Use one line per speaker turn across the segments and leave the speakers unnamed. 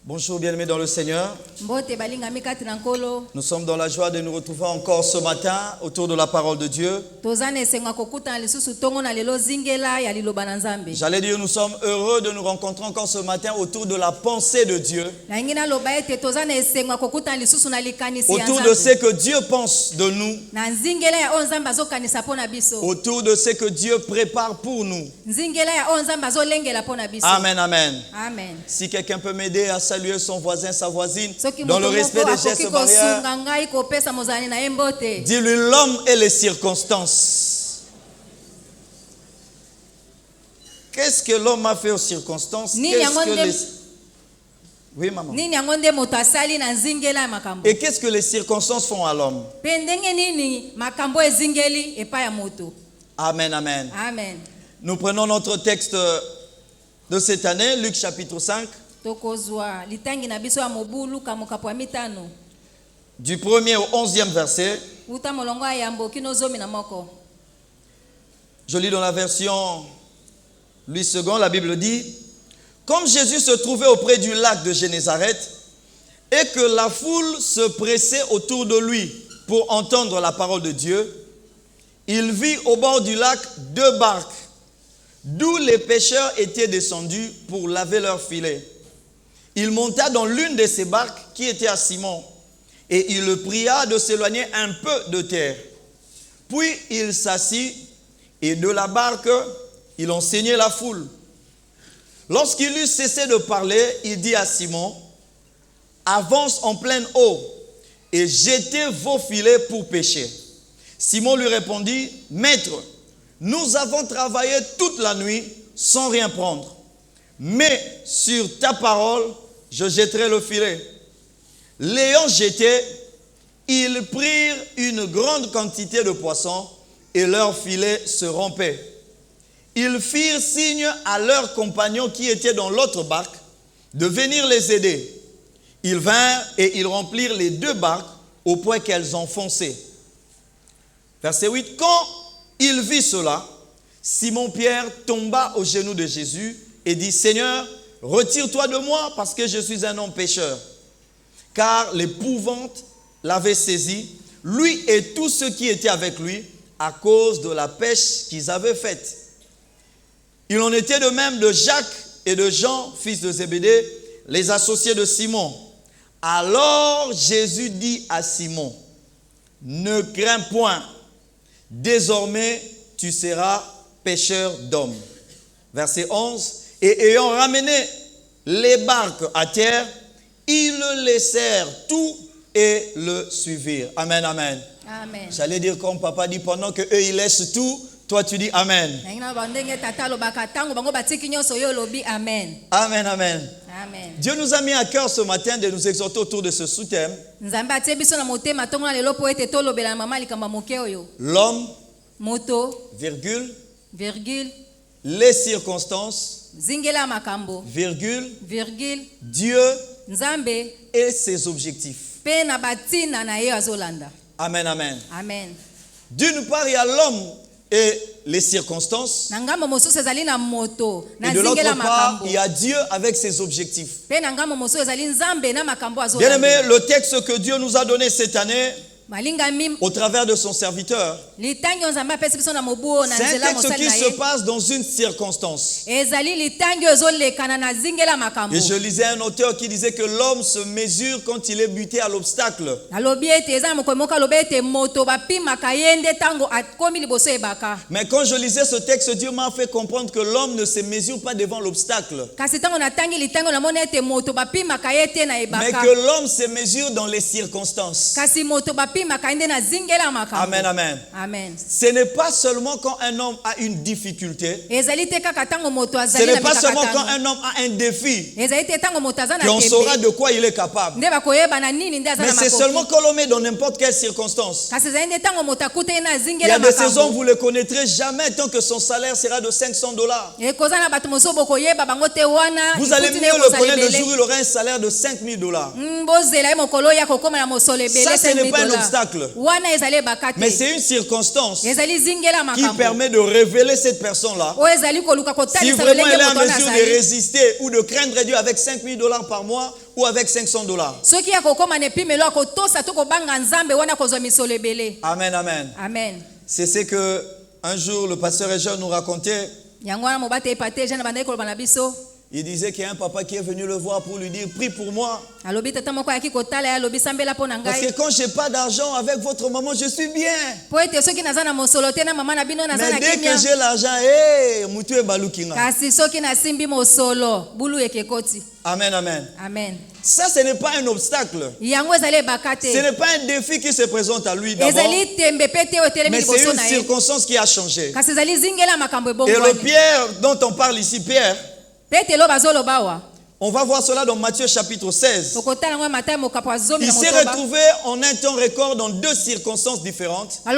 Bonjour bien-aimés dans le Seigneur. Nous sommes dans la joie de nous retrouver encore ce matin autour de la parole de Dieu. J'allais dire, nous sommes heureux de nous rencontrer encore ce matin autour de la pensée de Dieu. Autour de ce que Dieu pense de nous. Autour de ce que Dieu prépare pour nous. Amen, amen.
Amen.
Si quelqu'un peut m'aider à saluer son voisin, sa voisine, dans le respect des gestes barrières, dis-lui l'homme et les circonstances. Qu'est-ce que l'homme a fait aux circonstances? Oui, maman. Et qu'est-ce que les circonstances font à l'homme? Amen, amen.
Amen.
Nous prenons notre texte de cette année, Luc chapitre 5. Du 1er au 11e verset. Je lis dans la version Louis II, la Bible dit: comme Jésus se trouvait auprès du lac de Génézareth et que la foule se pressait autour de lui pour entendre la parole de Dieu, il vit au bord du lac 2 barques, d'où les pêcheurs étaient descendus pour laver leurs filets. Il monta dans l'une de ces barques qui était à Simon, et il le pria de s'éloigner un peu de terre. Puis il s'assit, et de la barque, il enseignait la foule. Lorsqu'il eut cessé de parler, il dit à Simon: avance en pleine eau, et jetez vos filets pour pêcher. Simon lui répondit: maître, nous avons travaillé toute la nuit sans rien prendre. Mais sur ta parole, je jetterai le filet. L'ayant jeté, ils prirent une grande quantité de poissons et leur filet se rompait. Ils firent signe à leurs compagnons qui étaient dans l'autre barque de venir les aider. Ils vinrent et ils remplirent les 2 barques au point qu'elles enfonçaient. Verset 8. Quand il vit cela, Simon-Pierre tomba aux genoux de Jésus et dit: Seigneur, retire-toi de moi parce que je suis un homme pécheur. Car l'épouvante l'avait saisi, lui et tous ceux qui étaient avec lui, à cause de la pêche qu'ils avaient faite. Il en était de même de Jacques et de Jean, fils de Zébédée, les associés de Simon. Alors Jésus dit à Simon: ne crains point, désormais tu seras pêcheur d'hommes. Verset 11. Et ayant ramené les barques à terre, ils laissèrent tout et le suivirent. Amen, amen.
Amen.
J'allais dire comme papa dit, pendant que eux ils laissent tout, toi tu dis amen. Amen, amen.
Amen.
Dieu nous a mis à cœur ce matin de nous exhorter autour de ce sous-thème. L'homme, virgule, les circonstances, virgule, Dieu et ses objectifs. Amen, amen.
Amen.
D'une part, il y a l'homme et les circonstances. Et de l'autre part, il y a Dieu avec ses objectifs. Bien aimé, le texte que Dieu nous a donné cette année, au travers de son serviteur, c'est un texte qui se passe dans une circonstance. Et je lisais un auteur qui disait que l'homme se mesure quand il est buté à l'obstacle. Mais quand je lisais ce texte, Dieu m'a fait comprendre que l'homme ne se mesure pas devant l'obstacle. Mais que l'homme se mesure dans les circonstances. Amen, amen.
Amen.
Ce n'est pas seulement quand un homme a une difficulté. Ce n'est pas seulement quand un homme a un défi qu'on saura de quoi il est capable. Mais c'est seulement quand l'homme est dans n'importe quelle circonstance. Il y a des saisons, vous ne le connaîtrez jamais tant que son salaire sera de $500. Vous allez mieux le connaître le jour où il aura un salaire de $5,000. Ça, ce n'est pas un obstacle. obstacle. Mais c'est une circonstance qui permet de révéler cette personne-là. Si vraiment elle est en mesure de résister ou de craindre Dieu avec $5,000 par mois ou avec $500. Amen, amen.
Amen.
C'est ce que un jour le pasteur Ejean nous racontait. Il disait qu'il y a un papa qui est venu le voir pour lui dire « Prie pour moi. Parce que quand je n'ai pas d'argent avec votre maman, je suis bien. Mais dès que j'ai l'argent, Amen, amen.
Amen.
Ça, ce n'est pas un obstacle. Ce n'est pas un défi qui se présente à lui d'abord. Mais c'est une circonstance qui a changé. Et le Pierre dont on parle ici, Pierre, on va voir cela dans Matthieu chapitre 16. Il s'est retrouvé en un temps record dans deux circonstances différentes. Et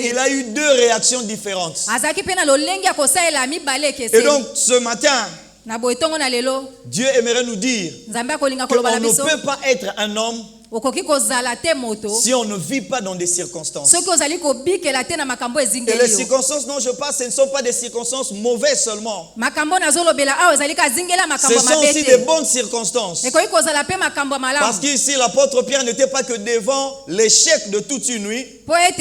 il a eu deux réactions différentes. Et donc ce matin, Dieu aimerait nous dire qu'on ne peut pas être un homme si on ne vit pas dans des circonstances. Et les circonstances dont je parle, ce ne sont pas des circonstances mauvaises seulement. Ce sont aussi des bonnes circonstances. Parce qu'ici, l'apôtre Pierre n'était pas que devant l'échec de toute une nuit, mais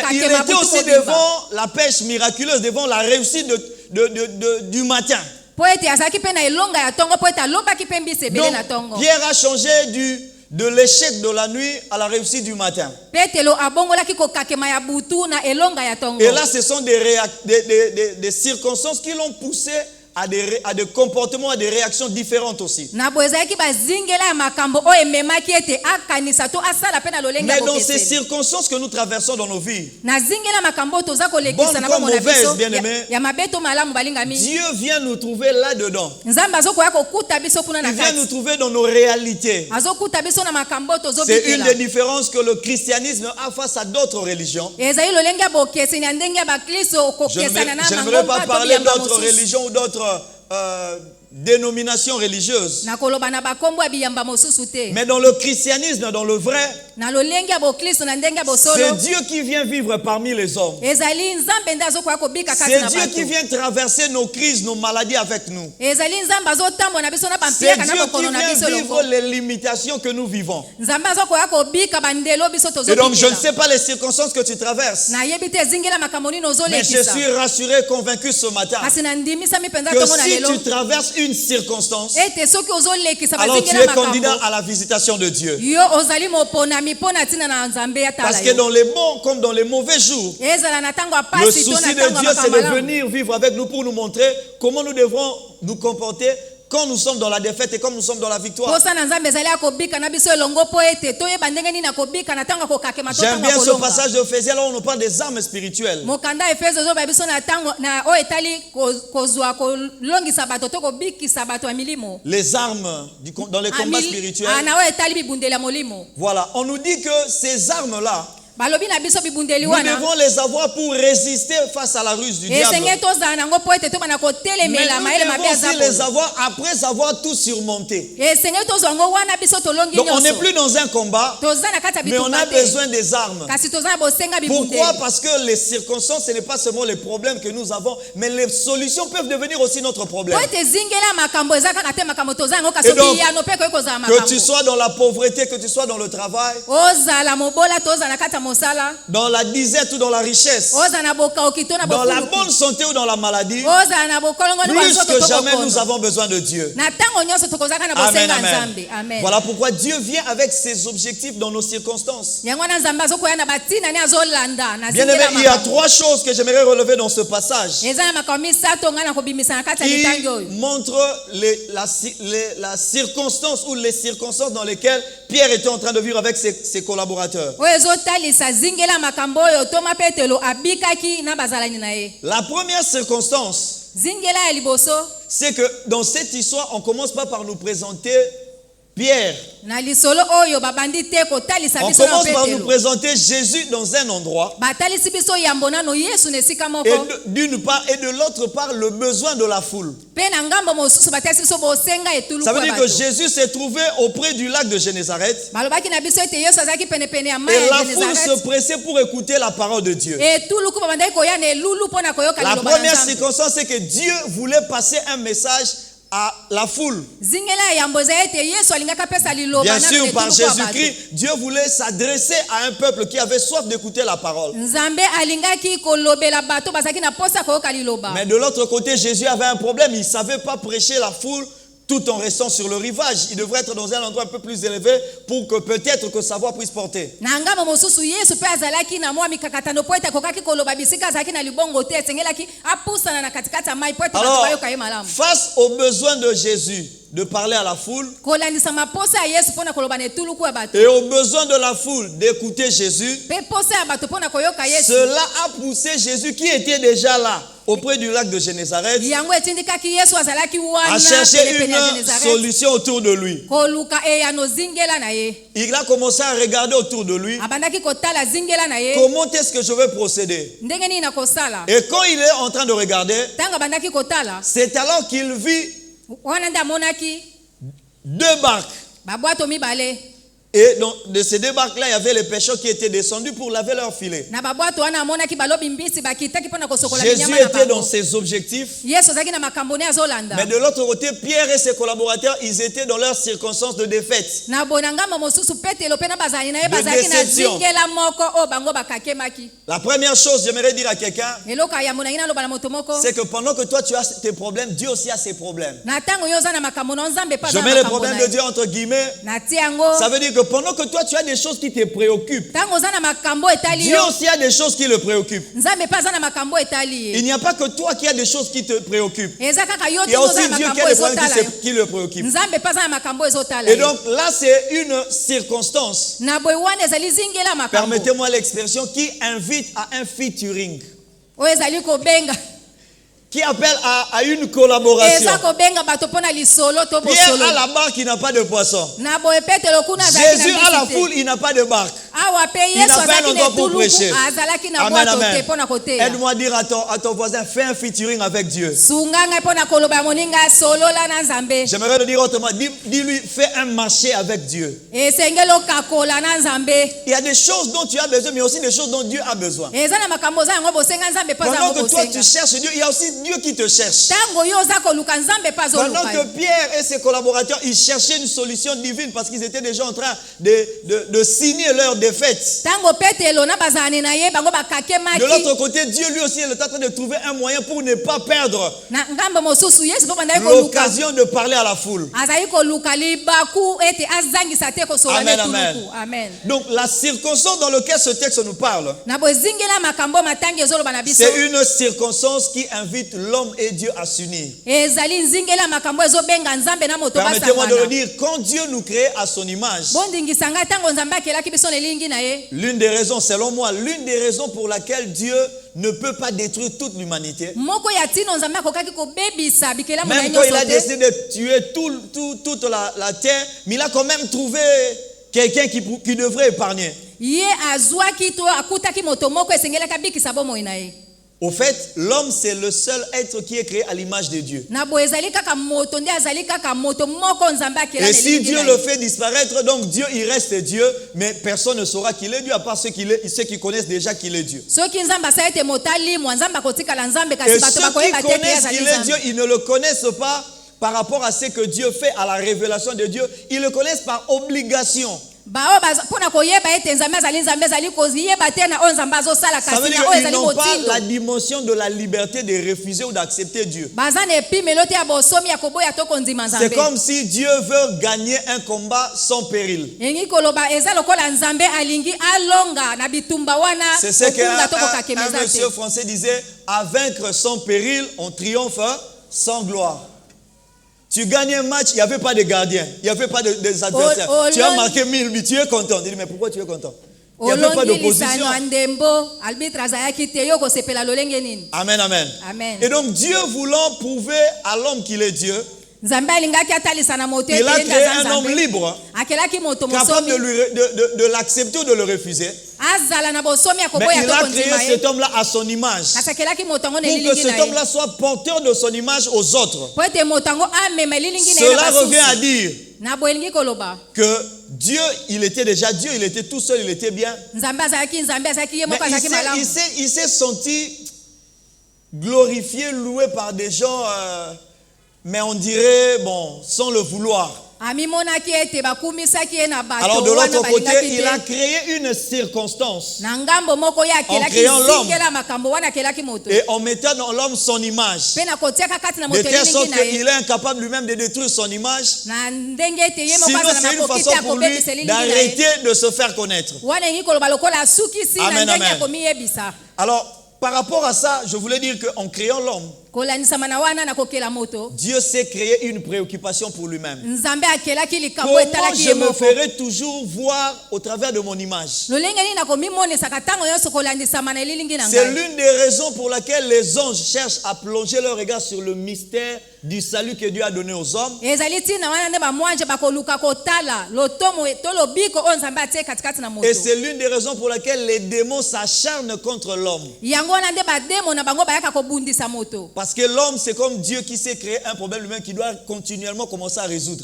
il était aussi devant la pêche miraculeuse, devant la réussite du matin. Donc, Pierre a changé de l'échec de la nuit à la réussite du matin. Et là, ce sont des circonstances qui l'ont poussé à des comportements, à des réactions différentes aussi. Mais dans ces circonstances que nous traversons dans nos vies, bonnes comme mauvaises, bien-aimés, Dieu vient nous trouver là-dedans. Il vient nous trouver dans nos réalités. C'est une des différences que le christianisme a face à d'autres religions. Je n'aimerais pas parler d'autres religions ou d'autres dénominations religieuses. Mais dans le christianisme, dans le vrai, c'est Dieu qui vient vivre parmi les hommes. C'est Dieu qui vient traverser nos crises, nos maladies avec nous. C'est Dieu qui vient vivre les limitations que nous vivons. Et donc je ne sais pas les circonstances que tu traverses, mais je suis rassuré, convaincu ce matin que si tu traverses une circonstance, alors tu es candidat à la visitation de Dieu. Parce que dans les bons comme dans les mauvais jours, le souci de Dieu, c'est de venir vivre avec nous pour nous montrer comment nous devrons nous comporter quand nous sommes dans la défaite et quand nous sommes dans la victoire. J'aime bien ce passage d'Éphésiens, là où on nous parle des armes spirituelles. Les armes dans les combats spirituels. Voilà, on nous dit que ces armes-là, nous devons les avoir pour résister face à la ruse du diable. Mais nous devons aussi les avoir après avoir tout surmonté. Donc on n'est plus dans un combat, mais on a besoin des armes. Pourquoi? Parce que les circonstances, ce n'est pas seulement les problèmes que nous avons, mais les solutions peuvent devenir aussi notre problème. Et donc, que tu sois dans la pauvreté, que tu sois dans le travail, dans la disette ou dans la richesse, dans la bonne santé ou dans la maladie, plus que jamais nous avons besoin de Dieu. Amen, amen. Voilà pourquoi Dieu vient avec ses objectifs dans nos circonstances. Bien aimé, il y a trois choses que j'aimerais relever dans ce passage qui montrent la circonstance ou les circonstances dans lesquelles Pierre était en train de vivre avec ses collaborateurs. La première circonstance, c'est que dans cette histoire, on ne commence pas par nous présenter Pierre. On commence par nous présenter Jésus dans un endroit. Et d'une part et de l'autre part, le besoin de la foule. Ça veut dire que Jésus s'est trouvé auprès du lac de Génézareth. Et la foule se pressait pour écouter la parole de Dieu. La première circonstance, c'est que Dieu voulait passer un message à la foule. Bien sûr, par Jésus-Christ, Dieu voulait s'adresser à un peuple qui avait soif d'écouter la parole. Mais de l'autre côté, Jésus avait un problème. Il ne savait pas prêcher la foule tout en restant sur le rivage. Il devrait être dans un endroit un peu plus élevé pour que peut-être que sa voix puisse porter. Alors, face au besoin de Jésus de parler à la foule et au besoin de la foule d'écouter Jésus, cela a poussé Jésus qui était déjà là auprès du lac de Génézareth à chercher une solution autour de lui. Il a commencé à regarder autour de lui. Comment est-ce que je vais procéder? Et quand il est en train de regarder, c'est alors qu'il vit deux barques. Et de ces deux barques-là, il y avait les pêcheurs qui étaient descendus pour laver leurs filets. Jésus était dans ses objectifs. Mais de l'autre côté, Pierre et ses collaborateurs, ils étaient dans leurs circonstances de défaite. De déception. La première chose, j'aimerais dire à quelqu'un, c'est que pendant que toi tu as tes problèmes, Dieu aussi a ses problèmes. Je mets les problèmes de Dieu entre guillemets. Ça veut dire que pendant que toi tu as des choses qui te préoccupent, Dieu aussi a des choses qui le préoccupent. Il n'y a pas que toi qui as des choses qui te préoccupent. Il y a aussi Dieu qui a des problèmes qui le préoccupent. Et donc là c'est une circonstance, permettez-moi l'expression, qui invite à un featuring, qui appelle à une collaboration. Pierre a la barque, il n'a pas de poisson. Jésus a la foule, il n'a pas de barque. Il n'a pas un endroit pour prêcher. Amen, amen. Aide-moi à dire à ton voisin, fais un featuring avec Dieu. J'aimerais le dire autrement, dis-lui, fais un marché avec Dieu. Il y a des choses dont tu as besoin, mais aussi des choses dont Dieu a besoin. Pendant que toi tu cherches Dieu, il y a aussi Dieu qui te cherche. Pendant que Pierre et ses collaborateurs, ils cherchaient une solution divine parce qu'ils étaient déjà en train de signer leur défaite. De l'autre côté, Dieu lui aussi est en train de trouver un moyen pour ne pas perdre l'occasion de parler à la foule. Amen, amen. Donc la circonstance dans laquelle ce texte nous parle, c'est une circonstance qui invite l'homme et Dieu à s'unir. Permettez-moi de le dire, quand Dieu nous crée à son image, l'une des raisons, selon moi, l'une des raisons pour laquelle Dieu ne peut pas détruire toute l'humanité, même quand il a décidé de tuer toute la terre, mais il a quand même trouvé quelqu'un qui devrait épargner. Au fait, l'homme c'est le seul être qui est créé à l'image de Dieu. Et si Dieu le fait disparaître, donc Dieu il reste Dieu, mais personne ne saura qu'il est Dieu à part ceux qui connaissent déjà qu'il est Dieu. Et ceux qui connaissent qu'il est Dieu, ils ne le connaissent pas par rapport à ce que Dieu fait, à la révélation de Dieu. Ils le connaissent par obligation. Ça veut dire qu'ils n'ont pas la dimension de la liberté de refuser ou d'accepter Dieu. C'est comme si Dieu veut gagner un combat sans péril. C'est ce qu'un monsieur français disait, à vaincre sans péril, on triomphe sans gloire. Tu gagnes un match, il n'y avait pas de gardien, il n'y avait pas des adversaires. Tu as marqué 1000 buts, tu es content. Il dit, mais pourquoi tu es content? Il n'y avait pas d'opposition. Amen, amen. Et donc Dieu voulant prouver à l'homme qu'il est Dieu, Il a créé un homme libre, capable de l'accepter ou de le refuser. Mais il a créé cet homme-là à son image, pour que cet homme-là soit porteur de son image aux autres. Cela revient à dire que Dieu, il était déjà Dieu, il était tout seul, il était bien. Mais il s'est senti glorifié, loué par des gens, mais on dirait, bon, sans le vouloir. Alors de l'autre côté, il a créé une circonstance en créant l'homme et en mettant dans l'homme son image, de telle sorte qu'il est incapable lui-même de détruire son image. Sinon c'est une façon pour lui d'arrêter de se faire connaître. Amen, amen. Alors par rapport à ça, je voulais dire qu'en créant l'homme, Dieu s'est créé une préoccupation pour lui-même. Comment je me ferai toujours voir au travers de mon image? C'est l'une des raisons pour laquelle les anges cherchent à plonger leur regard sur le mystère du salut que Dieu a donné aux hommes. Et c'est l'une des raisons pour laquelle les démons s'acharnent contre l'homme. Parce que l'homme, c'est comme Dieu qui s'est créé un problème lui-même qui doit continuellement commencer à résoudre.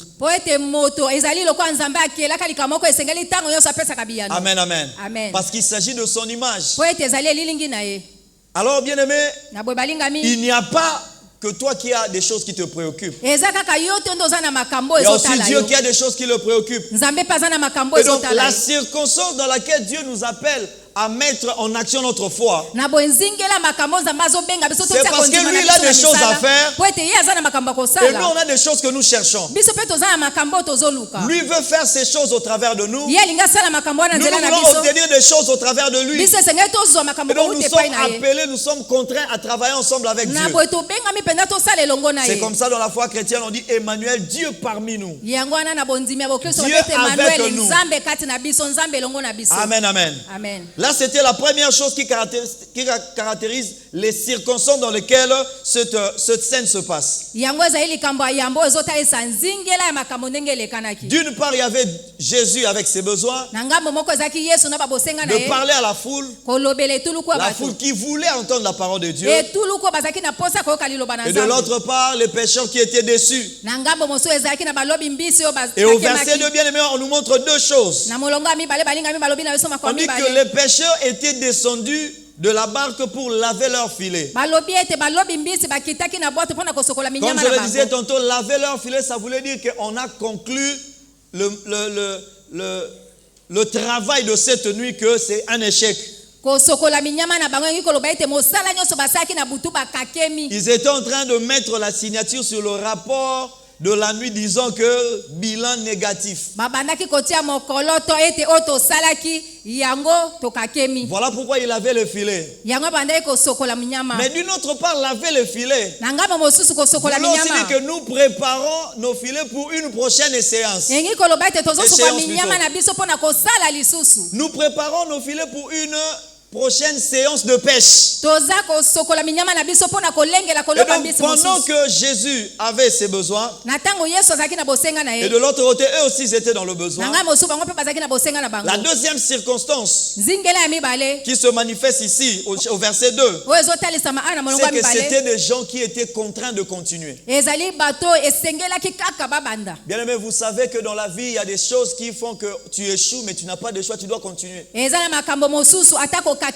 Amen, amen. Parce qu'il s'agit de son image. Alors, bien-aimé, il n'y a pas que toi qui as des choses qui te préoccupent. Il y a aussi Dieu qui a des choses qui le préoccupent. Et donc, la circonstance dans laquelle Dieu nous appelle à mettre en action notre foi, c'est parce que lui il a des choses à faire et nous on a des choses que nous cherchons. Lui veut faire ces choses au travers de nous. Nous voulons obtenir des choses au travers de lui. Et donc nous sommes appelés, nous sommes contraints à travailler ensemble avec Dieu. C'est comme ça dans la foi chrétienne on dit Emmanuel, Dieu parmi nous, Dieu avec nous. Amen, amen, amen. Là, c'était la première chose qui caractérise les circonstances dans lesquelles cette scène se passe. D'une part, il y avait Jésus avec ses besoins, de parler à la foule qui voulait entendre la parole de Dieu. Et de l'autre part, les pécheurs qui étaient déçus. Et au verset 2, bien aimé, on nous montre deux choses. On dit que les pécheurs étaient descendus de la barque pour laver leurs filets. Comme je le disais tantôt, laver leurs filets, ça voulait dire qu'on a conclu le travail de cette nuit, que c'est un échec. Ils étaient en train de mettre la signature sur le rapport de la nuit, disant que bilan négatif. Voilà pourquoi il avait le filet. Mais d'une autre part, laver le filet voulons aussi dire que nous préparons nos filets pour une prochaine séance. Nous préparons nos filets pour une prochaine séance de pêche. Et donc, pendant que Jésus avait ses besoins, et de l'autre côté, eux aussi ils étaient dans le besoin. La deuxième circonstance qui se manifeste ici au verset 2, c'est que c'était des gens qui étaient contraints de continuer. Bien aimé, vous savez que dans la vie, il y a des choses qui font que tu échoues, mais tu n'as pas de choix, tu dois continuer. Ce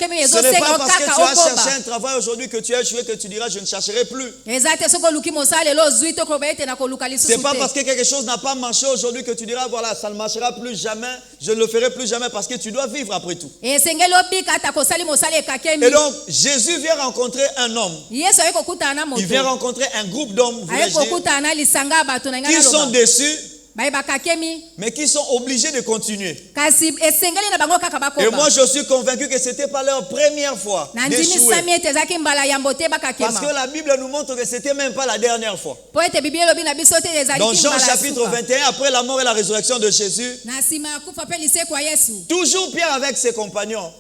n'est pas parce que tu as cherché un travail aujourd'hui que tu as échoué que tu diras je ne chercherai plus. C'est pas parce que quelque chose n'a pas marché aujourd'hui que tu diras voilà, ça ne marchera plus jamais, je ne le ferai plus jamais, parce que tu dois vivre après tout. Et donc Jésus vient rencontrer un homme. Il vient rencontrer un groupe d'hommes qui sont déçus, mais qui sont obligés de continuer. Et moi je suis convaincu que ce n'était pas leur première fois d'échouer. Parce que la Bible nous montre que ce n'était même pas la dernière fois. Dans Jean chapitre 21, après la mort et la résurrection de Jésus, toujours Pierre avec ses compagnons,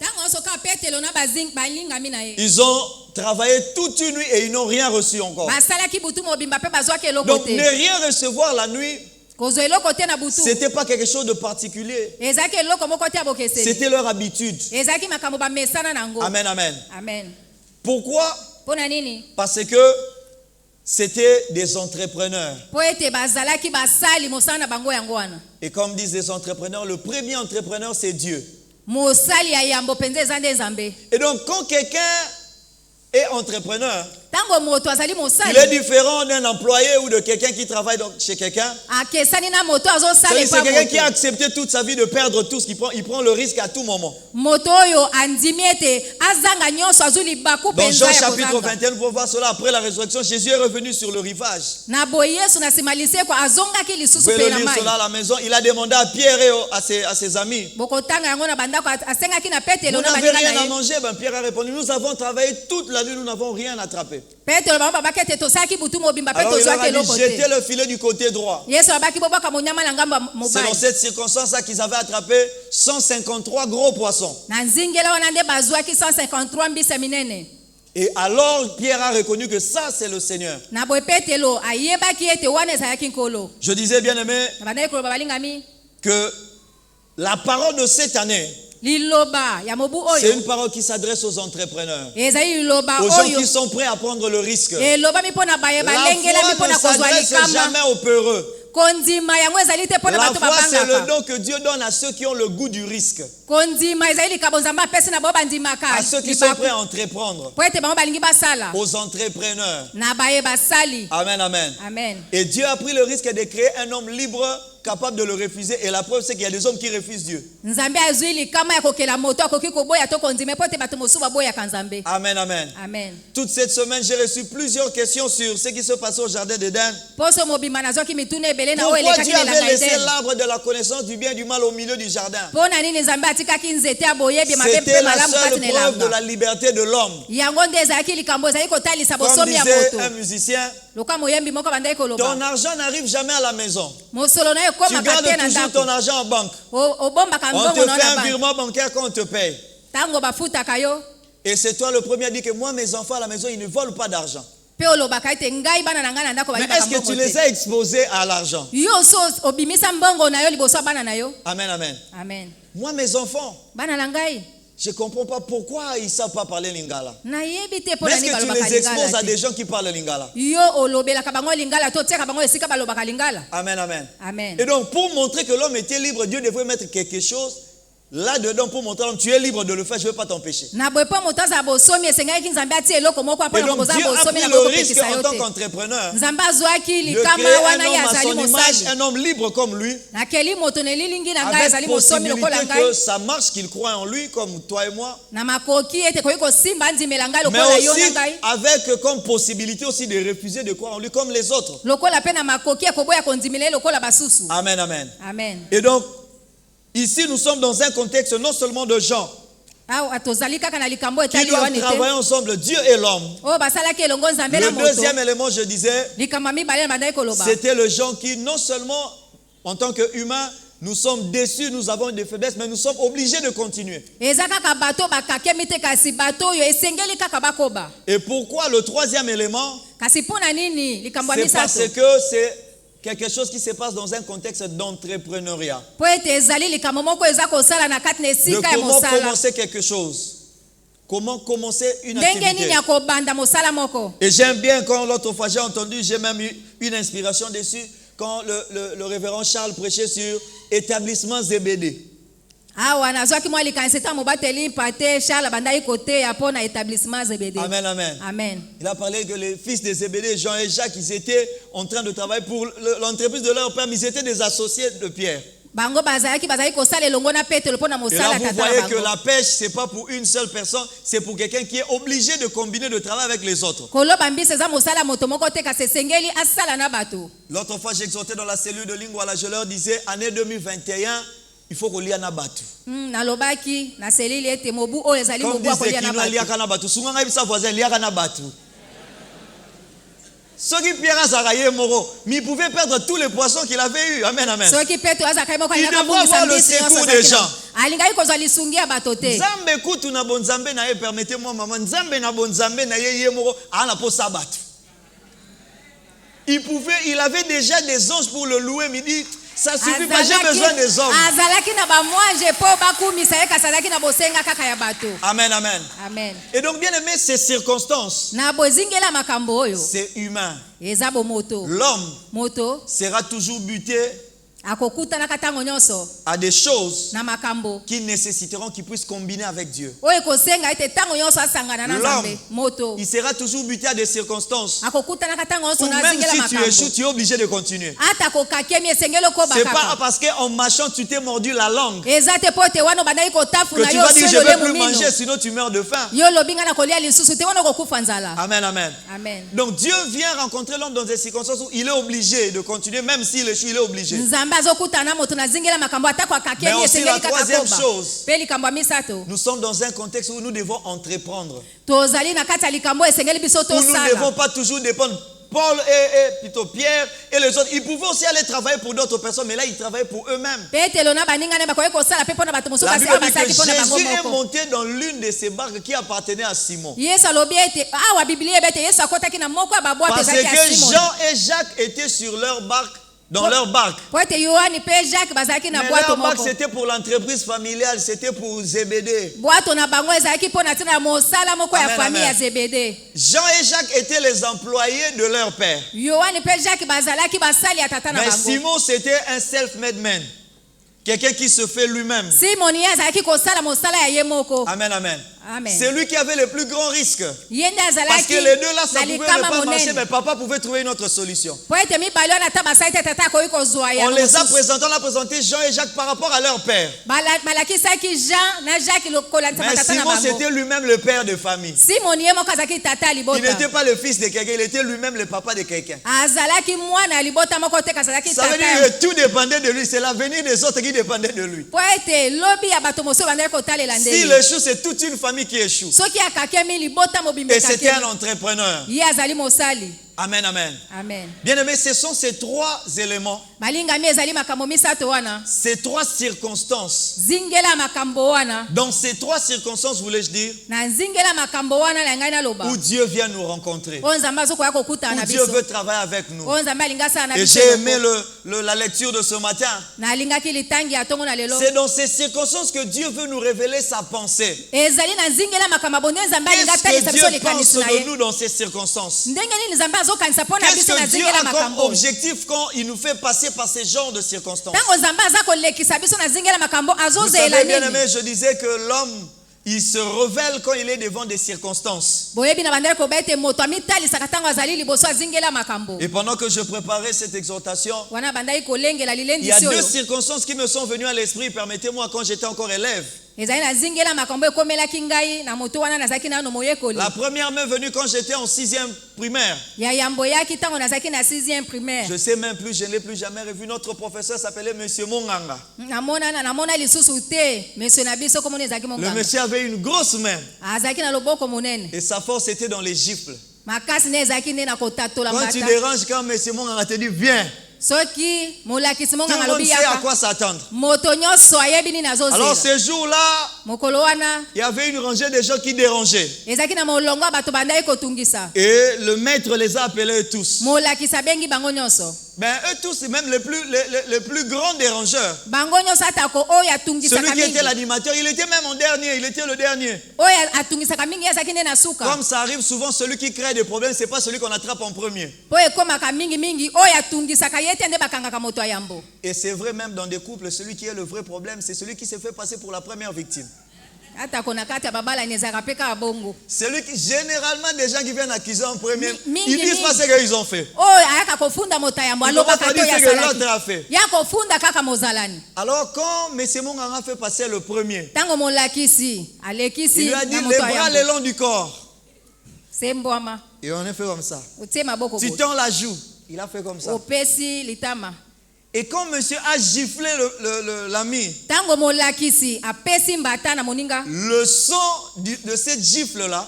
ils ont travaillé toute une nuit et ils n'ont rien reçu encore. Donc
ne
rien recevoir la nuit, c'était pas quelque chose de particulier. C'était leur habitude. Amen, amen.
Amen.
Pourquoi? Parce que c'était des entrepreneurs. Et comme disent les entrepreneurs, le premier entrepreneur, c'est Dieu. Et donc, quand quelqu'un est entrepreneur, il est différent d'un employé ou de quelqu'un qui travaille chez quelqu'un. C'est quelqu'un qui a accepté toute sa vie de perdre tout ce qu'il prend. Il prend le risque à tout moment. Dans Jean chapitre 21, vous pouvez voir cela. Après la résurrection, Jésus est revenu sur le rivage. Vous pouvez le lire cela à la maison. Il a demandé à Pierre et à ses amis. Vous n'avez rien à manger? Pierre a répondu, nous avons travaillé toute la nuit, nous n'avons rien attrapé. Alors il leur a dit, jetez le filet du côté droit. C'est dans cette circonstance-là qu'ils avaient attrapé 153 gros poissons. Et alors Pierre a reconnu que ça c'est le Seigneur. Je disais, bien aimé, que la parole de cette année, c'est une parole qui s'adresse aux entrepreneurs, aux gens qui sont prêts à prendre le risque. La foi ne s'adresse jamais aux peureux. La foi, c'est le don que Dieu donne à ceux qui ont le goût du risque, à ceux qui sont prêts à entreprendre, aux entrepreneurs. Amen, amen.
Amen.
Et Dieu a pris le risque de créer un homme libre, capable de le refuser. Et la preuve, c'est qu'il y a des hommes qui refusent Dieu. Amen, amen.
Amen.
Toute cette semaine, j'ai reçu plusieurs questions sur ce qui se passait au jardin d'Éden. Pourquoi Dieu avait laissé l'arbre de la connaissance du bien et du mal au milieu du jardin? C'était la seule preuve de la liberté de l'homme. Comme disait un musicien, ton argent n'arrive jamais à la maison. Tu gardes toujours ton argent en banque. On te fait un virement bancaire quand on te paye. Et c'est toi le premier à dire que moi, mes enfants à la maison, ils ne volent pas d'argent. Mais est-ce que tu les as exposés à l'argent? Amen, amen.
Amen.
Moi, mes enfants, je ne comprends pas pourquoi ils ne savent pas parler lingala. Mais est-ce que tu les exposes à des gens qui parlent lingala? Amen, amen.
Amen.
Et donc, pour montrer que l'homme était libre, Dieu devrait mettre quelque chose là-dedans pour montrer que tu es libre de le faire, je ne vais pas t'empêcher. Et donc, Dieu a pris le risque en tant qu'entrepreneur de créer un homme à son image, un homme libre comme lui, avec possibilité que ça marche, qu'il croit en lui comme toi et moi, mais aussi avec comme possibilité aussi de refuser de croire en lui comme les autres. Amen, amen.
Amen.
Et donc, ici, nous sommes dans un contexte non seulement de gens qui doivent travailler ensemble, Dieu et l'homme. Le deuxième élément, je disais, c'était le gens qui, non seulement en tant qu'humains, nous sommes déçus, nous avons des faiblesses, mais nous sommes obligés de continuer. Et pourquoi le troisième élément? C'est parce que c'est quelque chose qui se passe dans un contexte d'entrepreneuriat. De comment commencer quelque chose. Comment commencer une activité. Et j'aime bien quand l'autre fois j'ai entendu, j'ai même eu une inspiration dessus, quand le révérend Charles prêchait sur établissement ZBD. Amen, amen.
Amen.
Il a parlé que les fils de Zébédée, Jean et Jacques, ils étaient en train de travailler pour l'entreprise de leur père, mais ils étaient des associés de Pierre. Et là, vous voyez que la pêche, ce n'est pas pour une seule personne, c'est pour quelqu'un qui est obligé de combiner de travail avec les autres. L'autre fois, j'exhortais dans la cellule de Lingwala, je leur disais, année 2021, il faut qu'on lie à Batu. Comme disait Kim, lia kana Batu. Souvent, il voisin lia kana Batu. Ce qui Pierre a zaraillé moro, mais il pouvait perdre tous les poissons qu'il avait eu. Amen, amen.
Il
devrait avoir le secours des gens. Nzambe kutu na bonzambe na ye, permettez-moi maman, Nzambe na bonzambe na ye moro, ana po sabat. Il avait déjà des anges pour le louer, mais il dit, ça suffit pas, j'ai besoin des hommes. Amen, amen.
Amen.
Et donc, bien aimé, ces circonstances, c'est humain. L'homme sera toujours buté à des choses qui nécessiteront qu'il puisse combiner avec Dieu. L'homme, il sera toujours buté à des circonstances où même si tu échoues, tu es obligé de continuer. C'est pas parce qu'en marchant, tu t'es mordu la langue que tu vas dire je ne vais plus manger, sinon tu meurs de faim. Amen, amen. Donc Dieu vient rencontrer l'homme dans des circonstances où il est obligé de continuer, même s'il échoue, il est obligé. Mais aussi la troisième chose, nous sommes dans un contexte où nous devons entreprendre. Où nous ne devons pas toujours dépendre. Paul et plutôt Pierre et les autres, ils pouvaient aussi aller travailler pour d'autres personnes, mais là ils travaillaient pour eux-mêmes. La Bible dit que Jésus est monté dans l'une de ces barques qui appartenait à Simon. Parce que Jean et Jacques étaient sur leur barque. Dans leur barque. Mais leur barque c'était pour l'entreprise familiale, c'était pour Zébédée. Jean et Jacques étaient les employés de leur père. Mais Simon c'était un self-made man. Quelqu'un qui se fait lui-même. Amen, amen. C'est lui qui avait le plus grand risque. Parce que les deux là, ça pouvait ne pas marcher, mais papa pouvait trouver une autre solution. On les a présentés, on a présenté Jean et Jacques par rapport à leur père. Mais Simon, c'était lui-même le père de famille. Il n'était pas le fils de quelqu'un, il était lui-même le papa de quelqu'un. Ça veut dire que tout dépendait de lui, c'est l'avenir des autres qui dépendait de lui. Si le chou, c'est toute une famille qui échoue. Et c'était un entrepreneur. Amen, amen. Bien aimé, ce sont ces trois éléments, ces trois circonstances. Dans ces trois circonstances, voulais-je dire, où Dieu vient nous rencontrer, où Dieu veut travailler avec nous. Et j'ai aimé la lecture de ce matin. C'est dans ces circonstances que Dieu veut nous révéler sa pensée. Qu'est-ce que Dieu pense de nous dans ces circonstances? Qu'est-ce que Dieu a comme objectif quand il nous fait passer par ces genres de circonstances? Vous savez, bien aimé, je disais que l'homme, il se révèle quand il est devant des circonstances. Et pendant que je préparais cette exhortation, il y a deux circonstances qui me sont venues à l'esprit, permettez-moi, quand j'étais encore élève. La première m'est venue quand j'étais en 6e primaire. Je sais même plus, je ne l'ai plus jamais revu. Notre professeur s'appelait Monsieur Monganga. Le monsieur avait une grosse main. Et sa force était dans les gifles. Quand tu déranges, quand Monsieur Monganga te dit viens, tout le monde sait à quoi s'attendre. Alors ce jour-là, il y avait une rangée de gens qui dérangeaient. Et le maître les a appelés tous. Ben eux tous, même les plus grands dérangeurs. Celui qui était l'animateur, il était même en dernier, il était le dernier. Comme ça arrive souvent, celui qui crée des problèmes, c'est pas celui qu'on attrape en premier. Et c'est vrai même dans des couples, celui qui est le vrai problème, c'est celui qui se fait passer pour la première victime. Celui qui, généralement, des gens qui viennent accuser en premier, ils disent pas ce qu'ils ont fait. Ils n'ont pas dit ce que l'autre a fait. Alors quand M. Monganga fait passer le premier, il lui a dit les bras le long du corps. Et on a fait comme ça. Tu tends la joue. Il a fait comme ça. Et quand monsieur a giflé l'ami, le son de cette gifle-là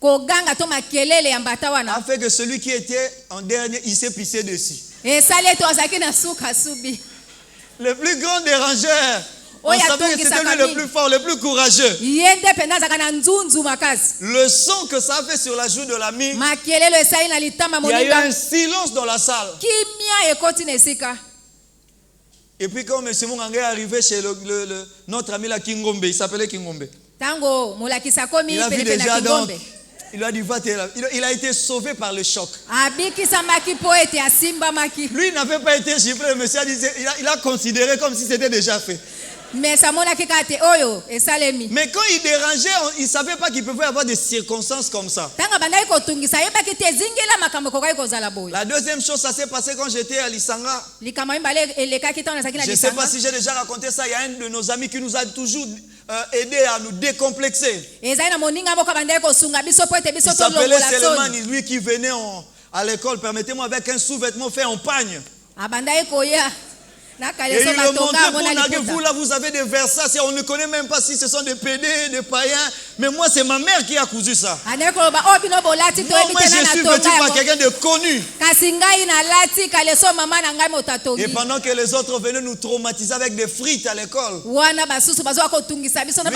koganga to makelele ya mbata wana
a fait que celui qui était en dernier, il s'est pissé dessus.
esali to azaki na suka subi.
Le plus grand dérangeur, on savait que c'était lui le plus fort, le plus courageux.
Yende penda zaka na nzunzu makasi.
Le son que ça a fait sur la joue de l'ami,
makelele esali na litama
il y a eu
moninga
un silence dans la salle.
kimia ekoti na esika.
Et puis quand M. Munganga est arrivé chez notre ami la Kingombe, il s'appelait Kingombe.
Tango mulakisa komi
Il a vu
pepe na
déjà donc,
Kingombe.
il a dit va te là. Il a été sauvé par le choc.
Abikisa maki po ete asimba maki.
Lui, il n'avait pas été giflé, le monsieur il a considéré comme si c'était déjà fait.
Mais ça mona kikate oyo esalemi.
Mais quand il dérangeait, il ne savait pas qu'il pouvait y avoir des circonstances comme ça.
Tanga bandai ko tungisa yeba kite zingela makambo ko kai ko zala boy.
La deuxième chose, ça s'est passé quand j'étais à Lisanga.
Likama imbale eleka kitona sakina
Je ne sais pas si j'ai déjà raconté ça. Il y a un de nos amis qui nous a toujours aidé à nous décomplexer. Il s'appelait Seleman, lui qui venait à l'école, permettez-moi, avec un sous-vêtement fait en pagne. Et il le montrait pour narguer, vous là, vous avez des Versace, on ne connaît même pas si ce sont des pédés, des païens. Mais moi, c'est ma mère qui a cousu ça. Moi, je suis vêtu par quelqu'un de connu. Et pendant que les autres venaient nous traumatiser avec des frites à l'école, lui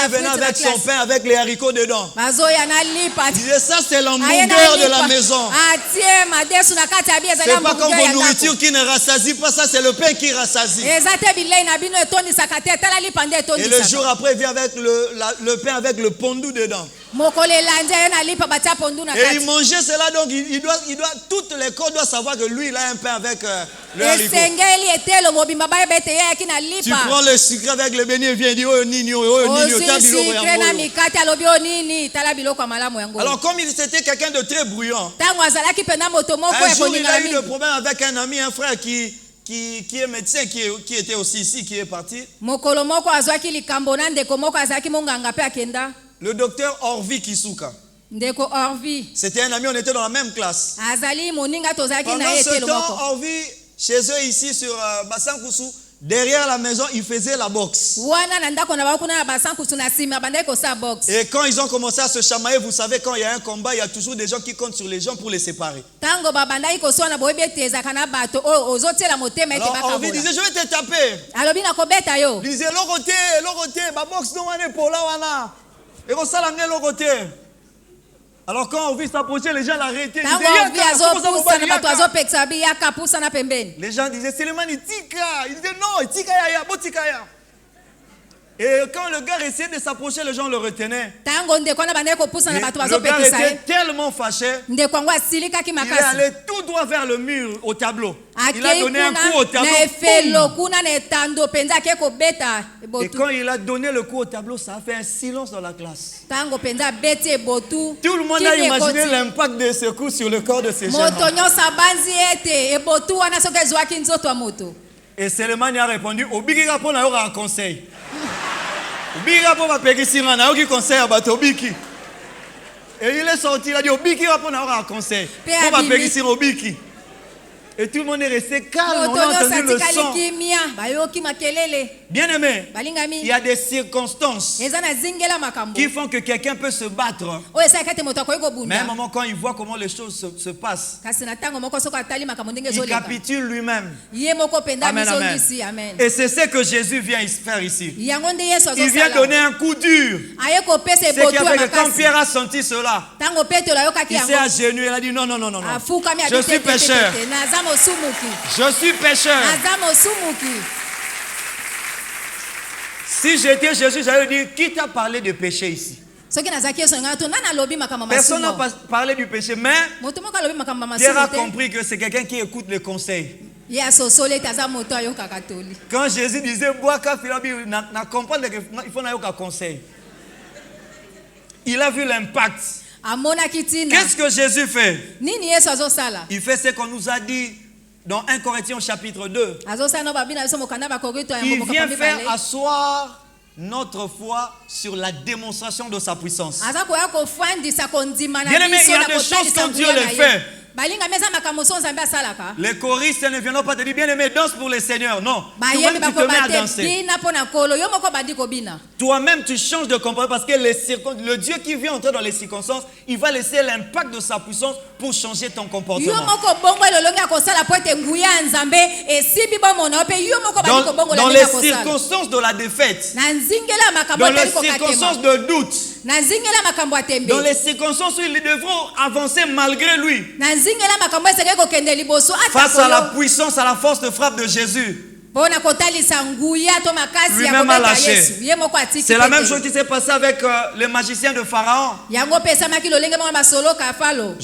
venait avec son pain, avec les haricots dedans. Il disait, ça c'est l'hamburger de la maison. C'est pas comme vos nourritures qui ne rassasient pas, ça c'est le pain qui rassasie. Et le jour après, il vient avec le pain avec le pondou dedans. Et il mangeait cela, donc toutes les corps doivent savoir que lui, il a un pain avec le haricot. Tu prends le sucre avec le béni et viens dire, oh nini, oh nini, alors comme il était quelqu'un de très bruyant, un jour il a eu des problèmes avec un ami, un frère qui est médecin, qui était aussi ici, qui est parti. Le docteur Orvi Kisuka. C'était un ami, on était dans la même classe. Pendant ce temps, Orvi, chez eux ici sur Bassan Koussou, derrière la maison, ils faisaient la boxe. Et quand ils ont commencé à se chamailler, vous savez, quand il y a un combat, il y a toujours des gens qui comptent sur les gens pour les séparer. Alors Orvi disait, je vais te taper. Il disait, l'oroté, ma boxe non est pour là, wana. Et on s'en a l'oroté. Alors quand Orvi s'approchait, les gens l'arrêtaient. Les gens disaient, Seleman, tika. Il disait, non, tika ya, botika ya. Et quand le gars essayait de s'approcher, les gens le retenaient. Le gars était tellement fâché, il est allé tout droit vers le mur, au tableau. Il a donné un coup au tableau. Et quand il a donné le coup au tableau, ça a fait un silence dans la classe. Tout le monde a imaginé l'impact de ce coup sur le corps de ces jeunes. Et Seleman a répondu, Obiki Rapon a eu un conseil. Obiki Rapon va payer si on a eu un conseil à Batobiki. Et il est sorti, il a dit, Obiki Rapon a eu un conseil. On va payer si Obiki. Et tout le monde est resté calme, on a entendu le son. Bien aimé, il y a des circonstances qui font que quelqu'un peut se battre. Mais à un moment, quand il voit comment les choses se passent, il capitule lui-même. Amen, amen. Et c'est ce que Jésus vient faire ici. Il vient donner un coup dur. C'est qui a fait que quand Pierre a senti cela, il s'est agenouillé, il a dit non, non, non, non, non. Je suis pécheur. Je suis pécheur. Si j'étais Jésus, j'allais dire, qui t'a parlé de péché ici? Personne n'a parlé du péché, mais Pierre a compris que c'est quelqu'un qui écoute les conseils. Quand Jésus disait, bois café, il n'a compris qu'il faut un conseil. Il a vu l'impact. Qu'est-ce que Jésus fait? Il fait ce qu'on nous a dit dans 1 Corinthiens chapitre 2. Il vient faire asseoir notre foi sur la démonstration de sa puissance. Bien aimé, il y a des choses quand Dieu les fait.
balinga meza makambo so nzambe asalaka
Les choristes ne viendront pas te dire, bien aimé, danse pour le Seigneur. Non.
bayembi
Toi-même, tu te mets à
bakobate
danser.
bina mpo na nkolo yo moko bandi kobina
Toi-même, tu changes de comportement parce que le Dieu qui vient entrer dans les circonstances, il va laisser l'impact de sa puissance pour changer ton
yo
comportement.
moko bongo elolongi akosala po ete nguya ya nzambe esimbi bomona yo mpe yo moko bandi kobongola
Dans
ndenge
les
akosala
circonstances de la défaite,
na nzingela ya makambo
dans les
atali
circonstances
kokatema
de doute,
na nzingela ya makambo atembe
dans les circonstances où ils devront avancer malgré lui,
na nzingela ya makambo esengeli kokende liboso
face à la
atako
puissance, à la force de frappe de Jésus.
mpo na kotalisa nguya to makasi ya
Lui-même a
kobeta
lâché.
yesu ye moko atiki
C'est la même
pete.
chose qui s'est passée avec les magiciens de Pharaon.
yango mpe esamaki lolenge moko ya basoloka ya falo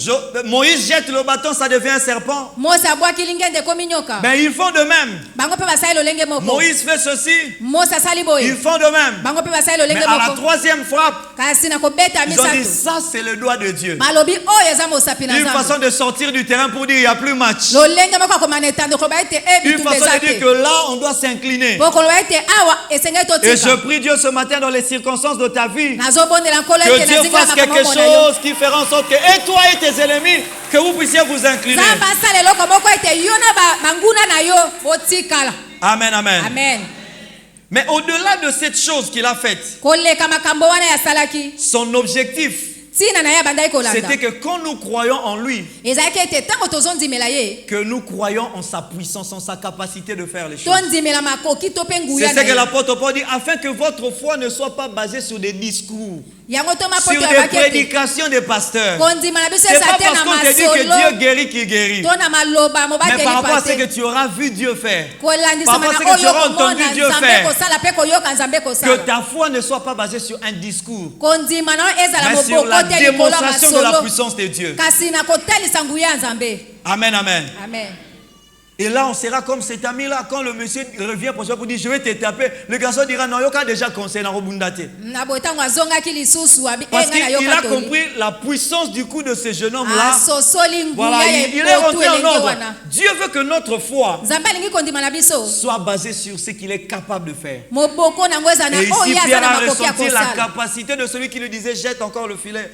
Moïse jette le bâton, ça devient un serpent.
mose abwaki lingende ekomi nyoka
Ben, ils font de même.
bango mpe basali lolenge moko
Moïse fait ceci,
mose asali
ils
boye
font de même.
bango mpe basali
Mais
lolenge
à la
moko
troisième frappe,
kasi na kobeta
ils ont dit,
misato
ça c'est le doigt de Dieu.
balobi oyo eza mosapi na
Une
nzambe
façon de sortir du terrain pour dire, il n'y a plus match.
lolenge moko akomana etandoko ba ete
Une
bitumba
façon
eza
de dire
te
que là, on doit s'incliner.
po koloba ete awa esengeli
Et je
totika
prie Dieu ce matin dans les circonstances de ta vie,
nazobondela nkolo
que
ete
Dieu
nazingela
fasse quelque
makambo na yo
chose qui fera en sorte que, et toi et tes ennemis, que vous puissiez vous incliner.
nzambe asala eloko moko ete yo na banguna na yo botikala
Amen, amen.
amen
Mais au-delà de cette chose qu'il a faite,
koleka makambo wana yasalaki
son objectif,
ntina na ye abandaki kolanda
c'était que quand nous croyons en lui,
ezalaki ete ntango tozondimela ye
que nous croyons en sa puissance, en sa capacité de faire les choses.
tondimela makoki to mpe
C'est
nguya
ce
na
que
ye
l'apôtre Paul dit, afin que votre foi ne soit pas basée sur des discours,
yango to
sur
mapoto
des
yabaki ete
prédications des pasteurs.
kondima na biso
C'est
eza
pas
te
parce
na
qu'on te dit que Dieu
masolo
guérit qu'il guérit,
to na maloba
mais par rapport à ce
mobateli
que tu auras vu Dieu faire.
kolandisama
Par rapport
na
à ce que tu
oyo
auras entendu
komona
Dieu
nzambe
faire.
kosala mpe koyoka nzambe
Que
kosala
ta foi ne soit pas basée sur un discours,
kondima na oyo ezala
mais sur la
moboko te likolo ya
démonstration de la
masolo
puissance de Dieu.
kasi na kotalisa nguya ya nzambe
Amen, amen.
amen
Et là, on sera comme cet ami-là. Quand le monsieur revient pour dire, je vais te taper, le garçon dira, non, il y a déjà conseil dans Robundate.
na boye ntango azongaki lisusu abi
Parce
enga na
qu'il a
yoka toli
compris la puissance du coup de ce jeune homme-là.
asosoli
Voilà,
nguya ya
il est
epotu
rentré en
elenge
ordre.
wana
Dieu veut que notre foi
nzambe alingi kondima na biso
soit basée sur ce qu'il est capable de faire.
moboko nango eza na
Et ici,
oyo aza
Pierre
na
a
makoki ya
ressenti la
kosala
capacité de celui qui lui disait, jette encore le filet.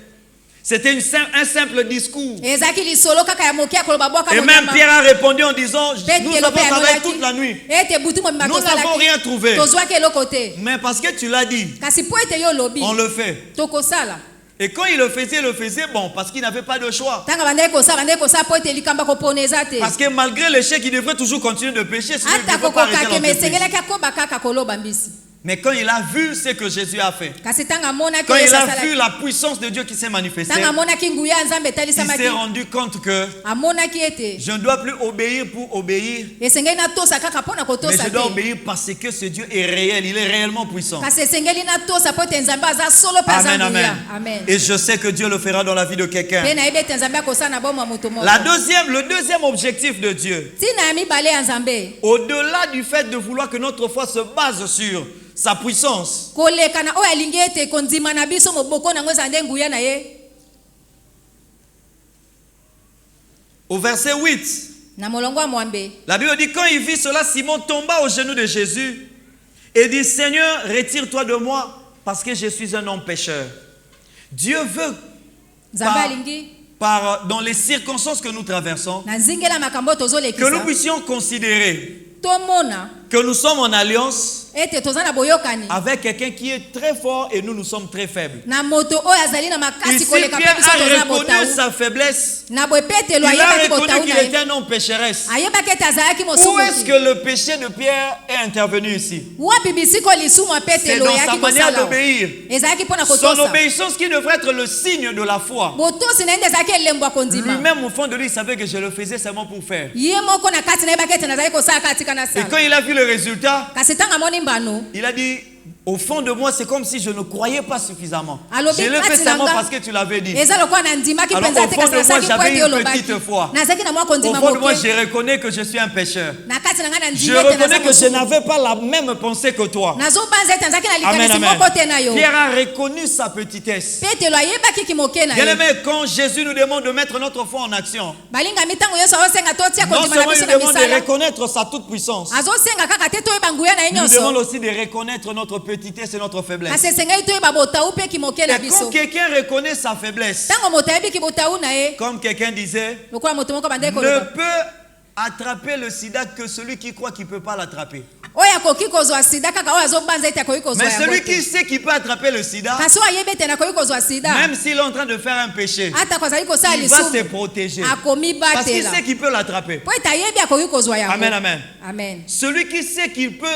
C'était un simple discours.
ezalaki lisolo kaka ya moki ya koloba bwaka
Et même
monyama
Pierre a répondu en disant, nous
petelo
avons
mpe
travaillé toute
alobaki
la nuit.
ete butu mobima
Nous n'avons rien trouvé.
tozwaki eloko te
Mais parce que tu l'as dit,
kasi mpo ete yo olobi
on le fait.
tokosala
Et quand il le faisait, bon, parce qu'il n'avait pas de choix.
ntango bandaki kosala mpo ete likamba kopona eza te
Parce que malgré l'échec, il devrait toujours continuer de pécher. Sinon, il ne
ata
devrait pas arrêter
kokokake me
l'entreprise.
esengelaki akoba kaka koloba mbisi
Mais quand il a vu ce que Jésus a fait,
kasi ntango amonaki
quand il
yesu
a
asalaki
vu la puissance de Dieu qui s'est manifestée,
ntango amonaki nguya ya nzambe
il s'est
etalisamaki
rendu compte que
amonaki ete
je ne dois plus obéir pour obéir,
esengeli natosa kaka mpo na
mais
kotosa
je dois
te
obéir parce que ce Dieu est réel, il est réellement puissant.
kasi esengeli natosa mpo ete nzambe aza solo mpe aza
Amen,
nguya
amen.
amen
Et je sais que Dieu le fera dans la vie de quelqu'un.
mpe nayebi ete nzambe akosala na bomo ya moto moko
Le deuxième objectif de Dieu,
ntina ya mibale ya nzambe
au-delà du fait de vouloir que notre foi se base sur sa puissance,
koleka na oyo alingi ete kondima na biso moboko nango ezala nde nguya na ye
au verset 8,
na molongo ya mwambe
la Bible dit, quand il vit cela, Simon tomba aux genoux de Jésus et dit, Seigneur, retire-toi de moi parce que je suis un homme pécheur. Dieu veut,
nzambe alingi
dans les circonstances que nous traversons,
na nzingela makambo oyo
que nous
tozolekisa
puissions considérer
tomona
que nous sommes en alliance
ete toza na boyokani
avec quelqu'un qui est très fort et nous sommes très faibles.
na moto oyo azali na makasi
Ici,
koleka mpe
Pierre
biso toza
a
na
reconnu
botau
sa faiblesse.
na boye petelo
Il a
ayebaki
reconnu
botau
qu'il
na
était
ye
un homme pécheresse.
ayebaki ete azalaki
Où est-ce
mosumoki
que le péché de Pierre est intervenu ici?
wapi bisiko lisumu ya
C'est
petelo
dans sa
eyaki
manière
kosala
d'obéir.
ezalaki mpo na
Son
kotosa
obéissance qui devrait être le signe de la foi.
botosi na ye nde ezalaki elembo ya kondima
Lui-même, au fond de lui, il savait que je le faisais seulement pour faire.
ye moko na kati na yebaki ete nazali kosala kati kana
Et
sala
quand il a vu le résultat,
kasi ntango amoni mbano
il a dit, au fond de moi, c'est comme si je ne croyais pas suffisamment.
Alobi
Je l'ai fait
kati na
seulement
nga.
parce que tu l'avais dit.
eza lokola na ndimaki
Alors,
mpenza
au
te
fond
kasi
de moi,
nasalaki mpo
j'avais
ete
une
olobaki
petite foi.
nazalaki na mwa
Au
kondima
fond de moi,
moke
je reconnais que je suis un pécheur.
na kati na ngai na
Je
ndima ete
reconnais que je
naza
n'avais pas la même pensée que toi.
nazobanza ete nazalaki na
Amen,
likanisi
amen.
moko te na yo
Pierre a reconnu sa petitesse.
petelo ayebaki kimoke na
Bien
ye
aimé, quand Jésus nous demande de mettre notre foi en action,
balingami ntango nyonso azosenga totia
non
kondima na
seulement il
biso
nous
na
demande de
misala
reconnaître sa toute puissance,
azosenga kaka te toyeba nguya na ye
il nous demande
nyonso
aussi de reconnaître notre petitesse et notre faiblesse.
kasi esengai toyeba botawu mpe kimoke na
Et quand
biso
quelqu'un reconnaît sa faiblesse,
ntango moto ayebi botawu na ye
comme quelqu'un disait,
lokola moto moko bandeki
ne
koloba
peut attraper le sida que celui qui croit qu'il ne peut pas l'attraper.
oyo akoki kozwa sida kaka oyo azobanza ete akoki kozwa
Mais
yango
celui
te.
qui sait qu'il peut attraper le sida,
kasi oyo ayebi ete nakoki kozwa sida
même s'il est en train de faire un péché,
ata kozali kosala
il va se
lisumu
protéger. Parce qu'il
akomibatela
sait qu'il peut l'attraper.
po ete ayebi akoki kozwa yango
Amen, amen.
amen
Celui qui sait qu'il peut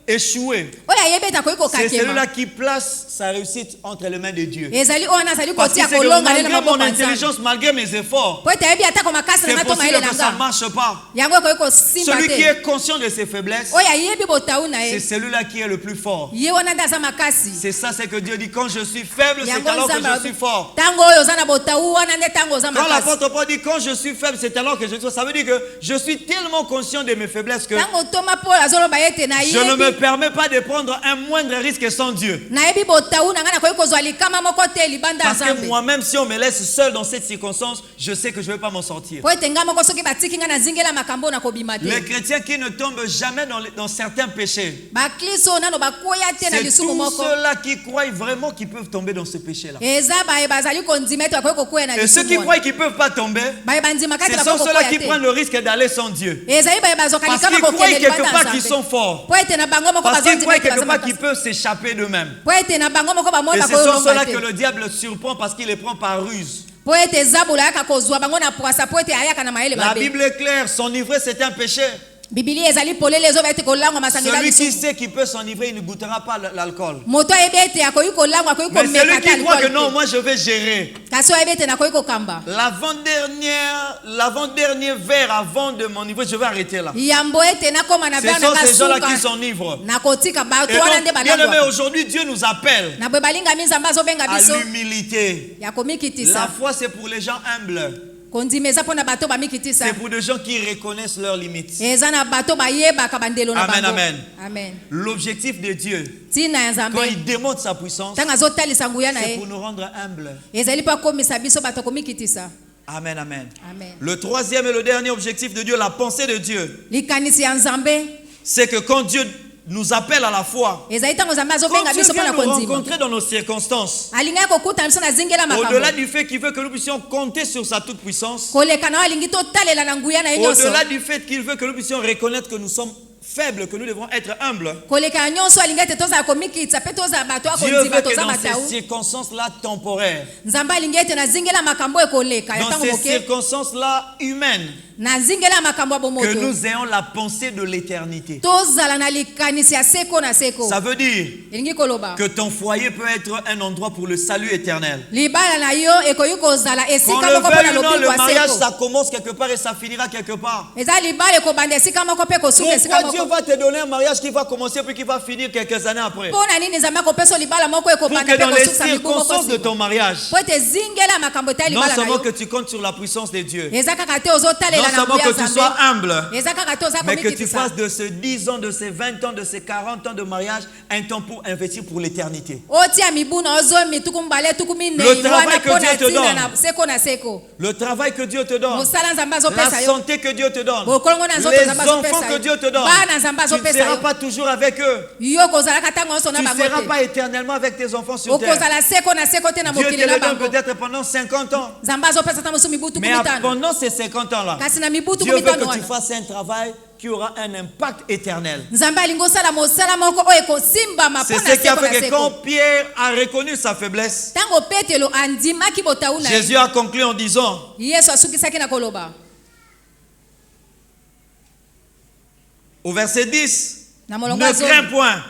échouer,
oyo ayebi ete akoki
c'est celui-là
kokakema
qui place sa réussite entre les mains de Dieu.
ezali oyo nazali
Parce que
kotia
c'est que
kolonga nde na
malgré
maboko
mon
ya Nzambe
intelligence, malgré mes efforts,
po ete ayebi atako makasi na
c'est
nga to
possible
mayele na
que ça ne
nga
marche pas.
yango ekoki kosimba
Celui qui
te
est conscient de ses faiblesses,
oyo ayebi botawu na
c'est
ye
celui-là qui est le plus fort.
ye wana nde aza makasi
C'est ça, c'est que Dieu dit, quand je suis faible, c'est
yango
alors que
Nzambe
je suis fort.
ntango oyo oza na botawu wana nde ntango oza
Quand
makasi
l'apôtre Paul dit, quand je suis faible, c'est alors que je suis fort, ça veut dire que je suis tellement conscient de mes faiblesses que
ntango toma Paul azoloba ete
je ne me
nayebi
permets pas de prendre un moindre risque sans Dieu.
nayebi botawu na nga nakoki kozwa likama moko te libanda ya
Parce que
Nzambe
moi-même, si on me laisse seul dans cette circonstance, je sais que je ne vais pas m'en sortir.
po ete nga moko soki batiki nga na zingela makambo na kobima te
Les chrétiens qui ne tombent jamais dans certains péchés,
bakristo oyo nano bakoya te na
c'est
lisumu
tous
moko
ceux-là qui croient vraiment qu'ils peuvent tomber dans ce péché-là.
eza baye bazali kondima ete bakoki kokwea na
Et ceux qui
lisumu
croient qu'ils ne peuvent pas tomber,
baye bandima kati
ce
bakoki
sont ceux-là
kokwea
qui
te
prennent le risque d'aller sans Dieu.
ezali baye bazwaka
Parce
likama
qu'ils croient
kokende
quelque
libanda
part
ya
qu'ils
Nzambe
sont forts.
po ete na bango moko
Parce qu'ils
bazondima
croient
ete baza
quelque part
makasi
qu'ils peuvent s'échapper d'eux-mêmes.
po ete na bango moko bamoi
Et ce
bakoki
sont
olonga
ceux-là que
te
le diable surprend parce qu'il les prend par ruse.
po ete zabula ayaka kozwa bango na pwasa po ete ayaka na mayele
La
mabe
Bible est claire, s'enivrer c'est un péché.
bibili ezali polele ezoba ete kolangwa masangela
Celui qui
lisumu
sait qu'il peut s'enivrer, il ne goûtera pas l'alcool.
moto ayebi ete akoki kolangwa akoki
Mais celui
komeka te
qui croit que
alcool
non,
te
moi je vais gérer.
kasi oyebi ete nakoki kokamba
L'avant-dernier verre avant de m'enivrer, je vais arrêter là.
yambo ete nakoma na
Ce
verre
sont
nanga
ces gens-là qui
suka
s'enivrent.
nakotika bato
Et
wana nde
donc, bien aimé,
balangwa
aujourd'hui, Dieu nous appelle
na bwe balingami nzambe azobenga
à
biso
l'humilité.
ya
La
komikitisa
foi, c'est pour les gens humbles.
kondima eza mpo na bato bamikitisa
C'est pour des gens qui reconnaissent leurs limites.
eza na bato bayebaka bandelo na
Amen,
bango
amen.
amen
L'objectif de Dieu,
ntina ya
quand
nzambe
il démontre sa puissance,
ntango azotalisa nguya na
c'est
ye
pour nous rendre humbles.
ezali mpo akomisa biso bato komikitisa
Amen, amen.
amen
Le troisième et le dernier objectif de Dieu, la pensée de Dieu,
likanisi ya nzambe
c'est que quand Dieu nous appelle à la foi,
ezali ntango nzambe
quand
azobenga
Dieu
biso mpo
vient
na
nous
kondima
rencontrer dans nos circonstances,
alingaki kokutana biso na zingela
au-delà
makambo
du fait qu'il veut que nous puissions compter sur sa toute-puissance,
koleka na oyo alingi totalela na nguya na ye nyonso
au-delà du fait qu'il veut que nous puissions reconnaître que nous sommes faibles, que nous devons être humbles,
koleka ya nyonso alingi ete tozala komikitisa mpe tozala bato
Dieu
akondima
veut que
toza
dans ces
matau
circonstances-là temporaires,
nzambe alingi ete na zingela makambo ekoleka ya
dans
ntango
ces
moke
circonstances-là humaines,
na nzingela ya makambo ya
que
bomoto
nous ayons la pensée de l'éternité.
tozala na likanisi ya seko na seko
Ça veut dire
elingi koloba
que ton foyer peut être un endroit pour le salut éternel.
libala na yo ekoki kozala
Qu'on
esika
le
moko mpo na
veuille ou non,
lobiko
le
ya
mariage,
seko
ça commence quelque part et ça finira quelque part.
eza libala ekobanda esika moko mpe kosuka esika
Pourquoi Dieu
moko
va te donner un mariage qui va commencer puis qui va finir quelques années après?
mpo na nini nzambe akopesa libala moko
Pour
ekobanda
que dans
mpe
les
kosukisa mibu moko
circonstances de
nsima
ton mariage,
po ete zingela ya makambo etali
non
libala na
seulement
yo
que tu comptes sur la puissance de Dieu,
eza kaka te
non
ozotalela na
seulement
nguya
que
ya
tu
nzambe
sois humble,
eza kaka te oza
mais que tu
komikitisa
fasses de ces 10 ans, de ces 20 ans, de ces 40 ans de mariage un temps pour investir pour l'éternité.
otia mibu na ozwi tuku mbale tuku minei
Le travail
wana
que
mpo
Dieu
na
te
ntina
donne.
na seko na seko
Le travail que Dieu te donne,
mosala nzambe
la
azopesa yo
santé que Dieu te donne,
bokolongo na nzoto
les
nzambe
enfants
azopesa
que
yo
Dieu te donne,
bana nzambe
tu ne
azopesa
seras
yo
pas toujours avec eux.
yo kozalaka ntango nyonso na
Tu ne
bango
seras
te
pas éternellement avec tes enfants sur terre.
okozala seko na seko te na
Dieu te
mokili na
le donne
bango
peut-être pendant 50 ans.
nzambe azopesa ta mosu mibu tuku
Mais
mitano
pendant ces 50 ans-là,
kasi na mibu tuku
Dieu veut
mitano
que tu
wana
fasses un travail qui aura un impact éternel.
nzambe alingi osala mosala moko oyo ekosimbama
C'est
mpo na
ce qui a
seko
fait
na
que quand
seko
Pierre a reconnu sa faiblesse,
ntango petelo andimaki botawu na
Jésus
ye
a conclu en disant,
yesu asukisaki na koloba
au verset 10,
na
ne
molongo ya zomi
crains point,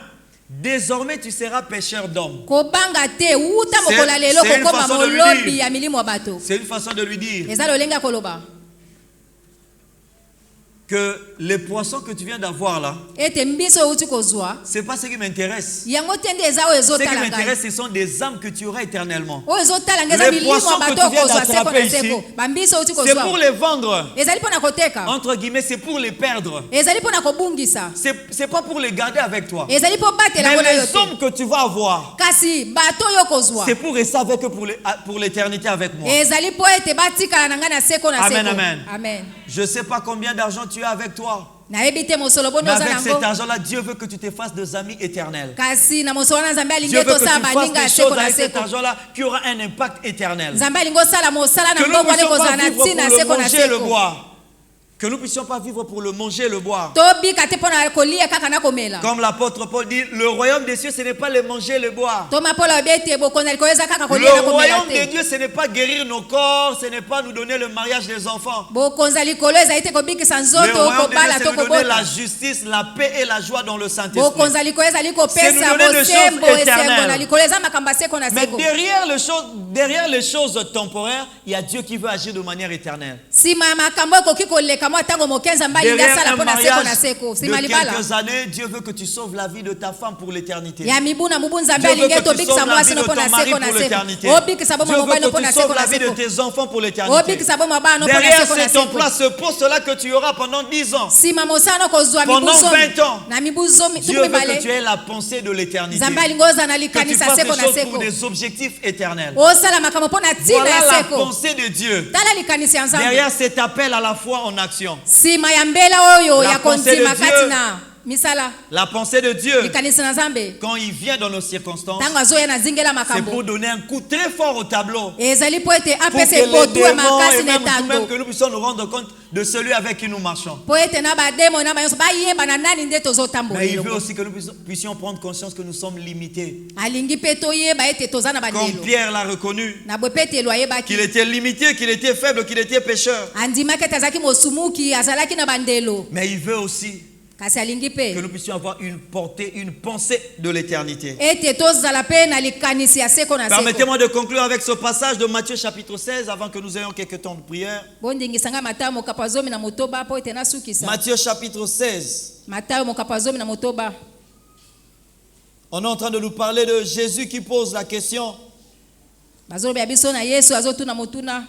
désormais tu seras pécheur d'hommes.
kobanga te wuta
C'est-
mokolo ya lelo
c'est une
kokoma
façon de lui
molobi
dire.
ya milimo ya bato
C'est une façon de lui dire
eza lolenge ya koloba
que les poissons que tu viens d'avoir là,
ete mbiso outi kozwa
c'est pas ce qui m'intéresse.
yango te nde eza oyo
Ce qui
ezotala ngai
m'intéresse, ce sont des âmes que tu auras éternellement.
oyo ezotala ngai eza
Les
milimo ya
poissons que
bato
tu viens
okozwa seko
d'attraper
na seko
ici,
bambiso outi
C'est pour
kozwa
les vendre.
ezali mpo na koteka
Entre guillemets, c'est pour les perdre.
ezali mpo na kobungisa
C'est pas pour les garder avec toi.
ezali mpo batela
Mais
ngo na yo
les
te
hommes que tu vas avoir,
kasi bato oyo kozwa
c'est pour rester avec eux pour l'éternité avec moi.
ezali mpo ete batikala na ngai na seko na
Amen,
seko
amen.
amen
Je ne sais pas combien d'argent tu as avec toi.
nayebi te mosolo bono
Mais
oza
avec
nango
cet argent-là, Dieu veut que tu te fasses des amis éternels.
kasi na mosolo wana nzambe alingi
Dieu veut que tu
tosala
fasses
baninga
des
ya
choses
seko na
avec cet
seko
argent-là qui aura un impact éternel.
nzambe alingi osala mosala na
Que nous
mbongo
ne
wana
puissions
ekozala
pas
na
vivre
ntina
pour le
seko na
manger et le
seko
boire. Que nous ne puissions pas vivre pour le manger et le boire.
tobika te mpo na kolia kaka na komela
Comme l'apôtre Paul dit, le royaume des cieux, ce n'est pas le manger et le boire.
toma mpo lobi ete bokonzi aliko eza kaka
Le
kolia na komela
royaume de
te
Dieu, ce n'est pas guérir nos corps, ce n'est pas nous donner le mariage des enfants.
bokonzi alikolo ezali te kobikisa
Le
nzoto
royaume de Dieu,
kobala
c'est
to
nous donner la
kobota
justice, la paix et la joie dans le Saint-Esprit.
bokonzi alikolo ezali
C'est
kopesa
nous donner des
bosembo
choses
esengo
éternelles.
na likolo eza makambo ya seko na
Mais
seko
derrière les choses temporaires, il y a Dieu qui veut agir de manière éternelle.
nsima ya makambo ekoki koleka mwa ntango moke nzambe alingi
Derrière
asala
un
mpo na seko na
mariage
seko
de
nsima libala
quelques années, Dieu veut que tu sauves la vie de ta femme pour l'éternité.
ya mibu na mubu nzambe
Dieu veut
alingi
que tu
tobikisa
sauves la
mwasi
vie
no
de
mpo na
ton mari
seko na
pour
seko
l'éternité.
obikisa bo
Dieu
mobali no
veut
mpo
que
na
tu sauves
seko
la
na
vie de
seko
tes enfants pour l'éternité.
obikisa bo mobali no mpo na
Derrière
seko na
c'est ton
seko
place, ce poste-là que tu auras pendant 10 ans.
nsima mosala no kozwa mibu
Pendant
zomi
20 ans.
na mibu zomi
Dieu
tuku
veut que tu
mibale
aies la pensée de l'éternité.
nzambe alingi ozala na
Que tu
likanisa
fasses
seko
des
na
choses
seko
pour des objectifs éternels.
osala makambo mpo na ntina
Voilà
ya
la
seko
pensée de Dieu.
tala likanisi ya nzambe
Derrière cet appel à la foi en action.
nsima ya mbela oyo
La
ya
pensée de
kondima
Dieu.
kati na misala
La pensée de Dieu,
likanisi na nzambe
quand il vient dans nos circonstances,
ntango azoya na zingela
c'est pour
makambo
donner un coup très fort au tableau.
ezali mpo ete
Pour que
apesa
les
ebotu ya
démons
makasi
et
na
même nous-mêmes,
etando
que nous puissions nous rendre compte de celui avec qui nous marchons.
mpo ete na bademo na bayonso bayeba na nani nde tozotambola
Mais il veut
elongo
aussi que nous puissions prendre conscience que nous sommes limités.
alingi mpe toyeba ete toza na
Comme
bandelo
Pierre l'a reconnu,
na boye mpe ete elo ayebaki
qu'il était limité, qu'il était faible, qu'il était pécheur.
andimaki ete azalaki mosumuki azalaki na bandelo
Mais il veut aussi
kasi alingi
que
mpe
nous puissions avoir une portée, une pensée de l'éternité.
ete tozala mpe na likanisi ya seko na seko
Permettez-moi de conclure avec ce passage de Matthieu chapitre 16 avant que nous ayons quelques temps de prière.
bondingisanga matayo mokapo ya zomi na motoba mpo ete nasukisa
Matthieu chapitre 16.
matayo mokapo ya zomi na motoba
On est en train de nous parler de Jésus qui pose la question
bazoloba ya biso na yesu azotuna motuna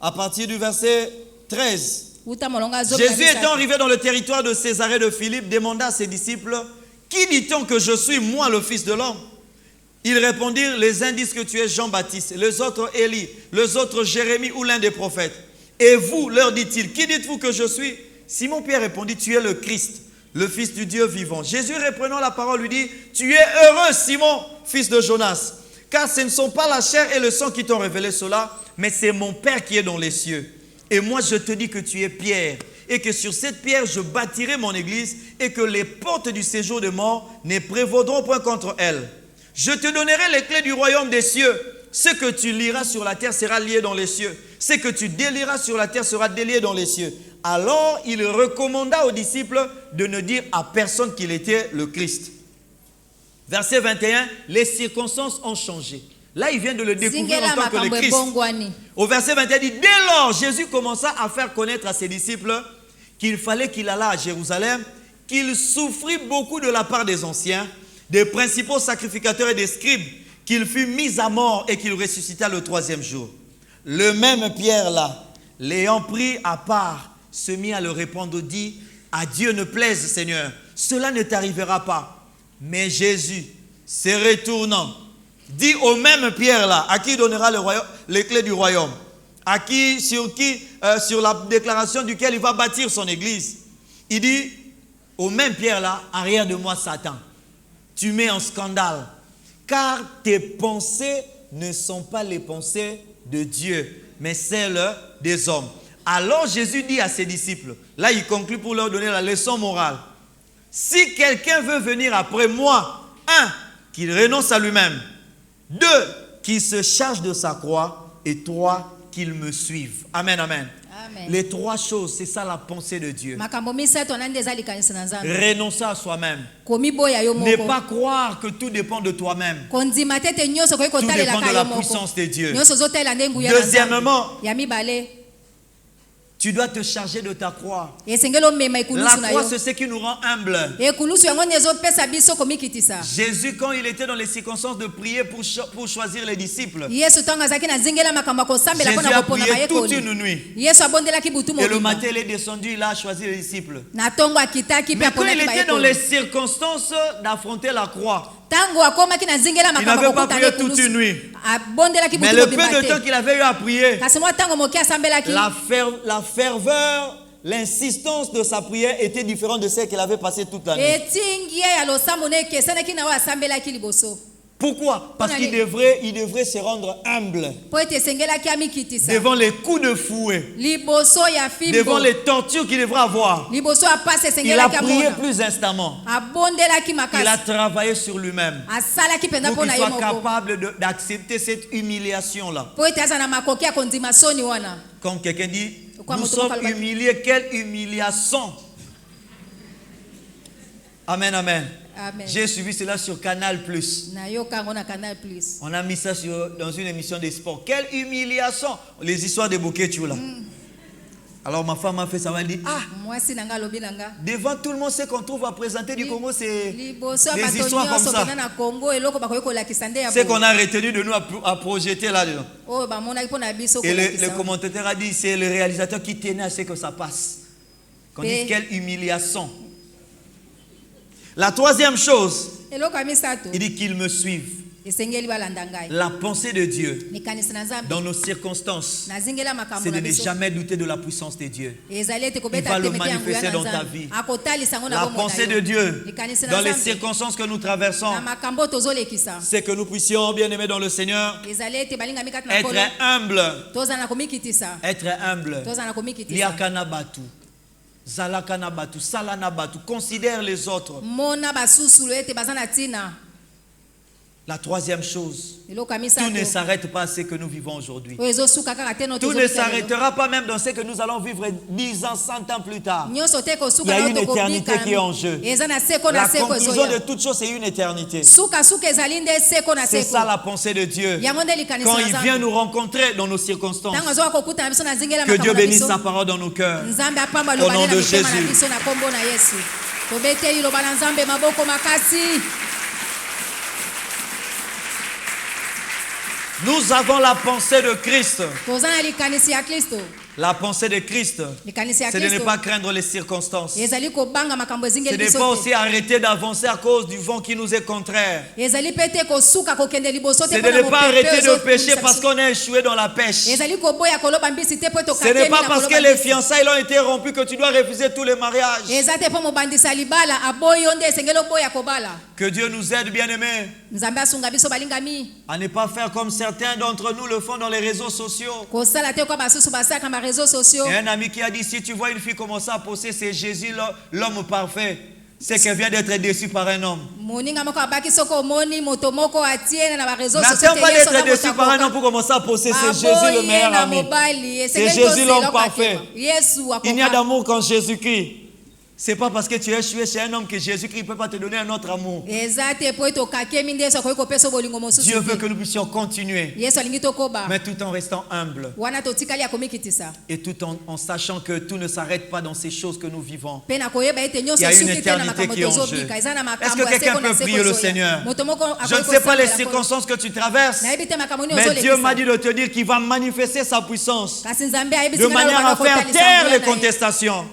à partir du verset 13.
uta molongo ya zomi na
Jésus étant
misato.
arrivé dans le territoire de Césarée de Philippe, demanda à ses disciples, qui dit-on que je suis, moi, le Fils de l'homme? Ils répondirent, les uns disent que tu es Jean-Baptiste, les autres Élie, les autres Jérémie ou l'un des prophètes. Et vous, leur dit-il, qui dites-vous que je suis? Simon-Pierre répondit, tu es le Christ, le Fils du Dieu vivant. Jésus reprenant la parole lui dit, tu es heureux, Simon, fils de Jonas, car ce ne sont pas la chair et le sang qui t'ont révélé cela, mais c'est mon Père qui est dans les cieux. Et moi je te dis que tu es Pierre, et que sur cette pierre je bâtirai mon église, et que les portes du séjour de mort ne prévaudront point contre elle. Je te donnerai les clés du royaume des cieux. Ce que tu liras sur la terre sera lié dans les cieux. Ce que tu délieras sur la terre sera délié dans les cieux. Alors il recommanda aux disciples de ne dire à personne qu'il était le Christ. Verset 21, les circonstances ont changé. Là, il vient de le découvrir en tant que le Christ. Au verset 21, il dit, dès lors, Jésus commença à faire connaître à ses disciples qu'il fallait qu'il allât à Jérusalem, qu'il souffrit beaucoup de la part des anciens, des principaux sacrificateurs et des scribes, qu'il fut mis à mort et qu'il ressuscita le troisième jour. Le même Pierre-là, l'ayant pris à part, se mit à le répondre, dit, à Dieu ne plaise, Seigneur, cela ne t'arrivera pas. Mais Jésus, se retournant, dit au même Pierre-là, à qui il donnera les clés du royaume, sur la déclaration duquel il va bâtir son église. Il dit au même Pierre-là, arrière de moi Satan, tu mets en scandale, car tes pensées ne sont pas les pensées de Dieu, mais celles des hommes. Alors Jésus dit à ses disciples, là il conclut pour leur donner la leçon morale, si quelqu'un veut venir après moi, 1, qu'il renonce à lui-même, 2, qu'il se charge de sa croix, et 3, qu'il me suive. Amen, amen.
Amen.
Les 3 choses, c'est ça la pensée de Dieu. Renoncer à soi-même. Ne pas croire que tout dépend de toi-même. Tout dépend de la puissance de Dieu. Deuxièmement, tu dois te charger de ta croix. La croix, c'est ce qui nous rend humbles. Jésus, quand il était dans les circonstances de prier pour choisir les disciples, Jésus a prié toute une nuit. Et le matin, il est descendu, il a choisi les disciples. Mais quand il était dans les circonstances d'affronter la croix, il n'avait pas prié toute une nuit. Mais le peu de temps qu'il avait eu à prier, la ferveur, l'insistance de sa prière était différente de celle qu'elle avait passée toute la nuit.
etingi ye ya losambo ne ekesanaki na oyo asambelaki liboso
Pourquoi? Parce qu'il devrait se rendre humble
po ete esengelaki amikitisa
devant les coups de fouet,
liboso ya
devant
fimbo
les tortures qu'il devrait avoir.
liboso ya pasi
Il a
esengelaki
prié
amona
plus instamment.
abondelaki
Il a
makasi
travaillé sur lui-même
asalaki mpenza
pour
mpo
qu'il
na ye
soit
moko
capable d'accepter cette humiliation-là.
po ete aza na makoki ya kondima soni wana
Comme quelqu'un dit,
Quoi,
nous
mon
sommes
tomo
humiliés. Quelle humiliation! Amen, amen.
amen
J'ai suivi cela sur Canal+.
nayoka yango na Canal Plus
On a mis ça dans une émission de sport. Quelle humiliation! Les histoires de Boketu là. Alors ma femme m'a fait ça, elle dit, ah,
mwasi na nga alobi na nga
devant tout le monde, ce qu'on trouve à présenter du Congo, c'est
liboso ya
des
bato
histoires comme
nyonso
ça.
pena na Congo eloko bakoki kolakisa nde ya
Ce qu'on
boye
a retenu de nous à projeter là-dedans.
oyo bamonaki mpo na biso
Et le
kolakisa
commentateur a dit, c'est le réalisateur qui tenait à ce que ça passe. Qu'on dise quelle humiliation. La troisième chose,
eloko ya misato
il dit qu'ils me suivent.
esengeli balanda ngai
La pensée de Dieu
likanisi na nzambe
dans nos circonstances,
nazingela makambo
c'est de
na
ne
biso
jamais douter de la puissance de Dieu.
ezali ete
Il
kobeta
va le
tembe te ya
manifester
nguya
dans
na
ta
nzambe
vie.
akotalisa yango na
La
bomoi na
pensée de
yo
Dieu
likanisi na
dans les
nzambe
circonstances que nous traversons,
na makambo oyo tozolekisa
c'est que nous puissions, bien aimés dans le Seigneur,
ezali ete balingami kati na
être
nkolo
humble.
tozala na komikitisa
Être humble.
tozala na komikitisa
Liakana batu. Zalakana batu. Salana batu. Considère les autres.
mona basusulu ete baza na ntina
La troisième chose,
eloko ya
tout
misato
ne s'arrête pas à ce que nous vivons aujourd'hui.
oyo ezosuka kaka te no
Tout ne s'arrêtera pas même dans ce que nous allons vivre 10 ans, 100 ans plus tard.
nyonso te
Il y
kosuka
a
na
une
oyo
éternité qui est en jeu.
eza na seko
La
na seko
conclusion de
ezoya
toute chose, c'est une éternité.
sukasuka ezali nde seko na
C'est
seko
ça la pensée de Dieu.
yango nde likanisi
Quand
na
il vient
nzambe
nous rencontrer dans nos circonstances,
ntango azoka kokuta na biso na nzingela
que Dieu
makambo na
bénisse
biso
sa parole dans nos cœurs.
nzambe apamba
Au
loba
nom
nde na
de
mitema na
Jésus.
biso na kombo na yesu tobeteli loba na nzambe maboko makasi
Nous avons la pensée de Christ.
toza na likanisi ya kristo
La pensée de Christ,
likanisi ya
c'est de ne
kristo
pas craindre les circonstances.
ezali kobanga makambo
C'est
ezingeli
de ne
biso
pas
te
aussi arrêter d'avancer à cause du vent qui nous est contraire.
ezali mpe te kosuka kokende liboso te
C'est de
mpona
ne pas
mopepe
arrêter de
oyo
pécher
ezopulisa
parce
biso.
qu'on a échoué dans la pêche.
ezali koboya koloba mbisi te mpo
Ce n'est
tokatemi
pas
na
parce
koloba
que les
mbisi
fiançailles ont été rompues que tu dois refuser tous les mariages.
eza te mpo mobandisa libala aboyi yo nde esengeli oboya kobala
Que Dieu nous aide, bien-aimés,
nzambe asunga biso balingami
à ne pas faire comme certains d'entre nous le font dans les réseaux sociaux.
kosala te kwa basusu basalaka na bareseau sociaux
Il y a un ami qui a dit, si tu vois une fille commencer à poser, c'est Jésus l'homme parfait. C'est qu'elle vient d'être déçue par un homme.
moninga moko abaki soki omoni moto moko atiene na bareseau
N'attends pas d'être déçu par un homme pour commencer à poser, c'est Jésus le meilleur ami. C'est Jésus l'homme parfait. Il n'y a d'amour qu'en Jésus-Christ. C'est pas parce que tu es échoué chez un homme que Jésus-Christ ne peut pas te donner un autre amour.
Dieu
Dieu veut que nous puissions continuer, mais tout en restant humble et tout en sachant que tout ne s'arrête pas dans ces choses que nous vivons. Il y a une éternité qui est en jeu. Est-ce que quelqu'un peut prier le Seigneur? Je ne sais pas les circonstances que tu traverses, mais Dieu m'a dit de te dire qu'il va manifester sa puissance de manière à faire taire les contestations.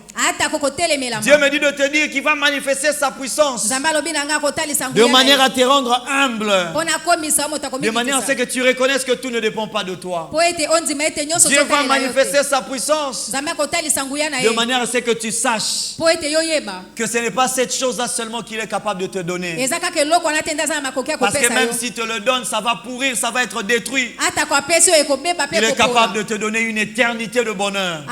Dieu me dit de te dire qu'il va manifester sa puissance de manière à te rendre humble, de manière à ce que tu reconnaisses que tout ne dépend pas de toi. Dieu va manifester sa puissance de manière à ce que tu saches que ce n'est pas cette chose-là seulement qu'il est capable de te donner. Parce que même s'il te le donne, ça va pourrir, ça va être détruit. Il est capable de te donner une éternité de bonheur.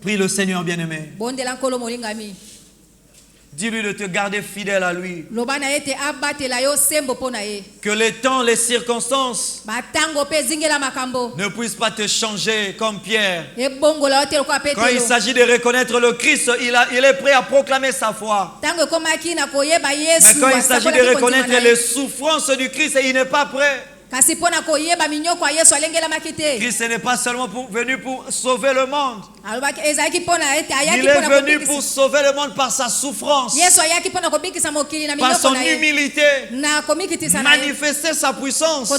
Prie le Seigneur bien-aimé. Dis-lui de te garder fidèle à lui. Que les temps, les circonstances ne puissent pas te changer comme Pierre. Quand il s'agit de reconnaître le Christ, il est prêt à proclamer sa foi. Mais quand il s'agit de reconnaître les souffrances du Christ, il n'est pas prêt. Christ n'est pas seulement venu pour sauver le monde. Il est venu pour sauver le monde par sa souffrance, par son humilité, manifester sa puissance,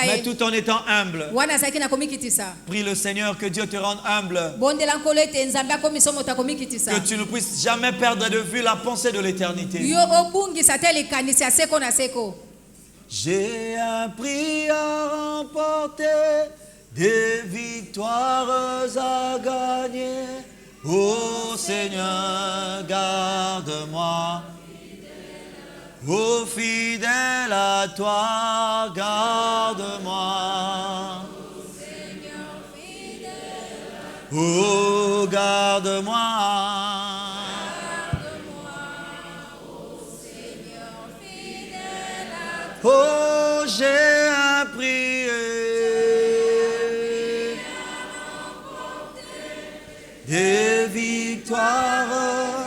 mais tout en étant humble. Prie le Seigneur que Dieu te rende humble, que tu ne puisses jamais perdre de vue la pensée de l'éternité. J'ai appris à remporter des victoires à gagner. Ô Seigneur, garde-moi. Ô fidèle à toi, garde-moi. Oh, garde-moi. Oh, j'ai à prier. Des victoires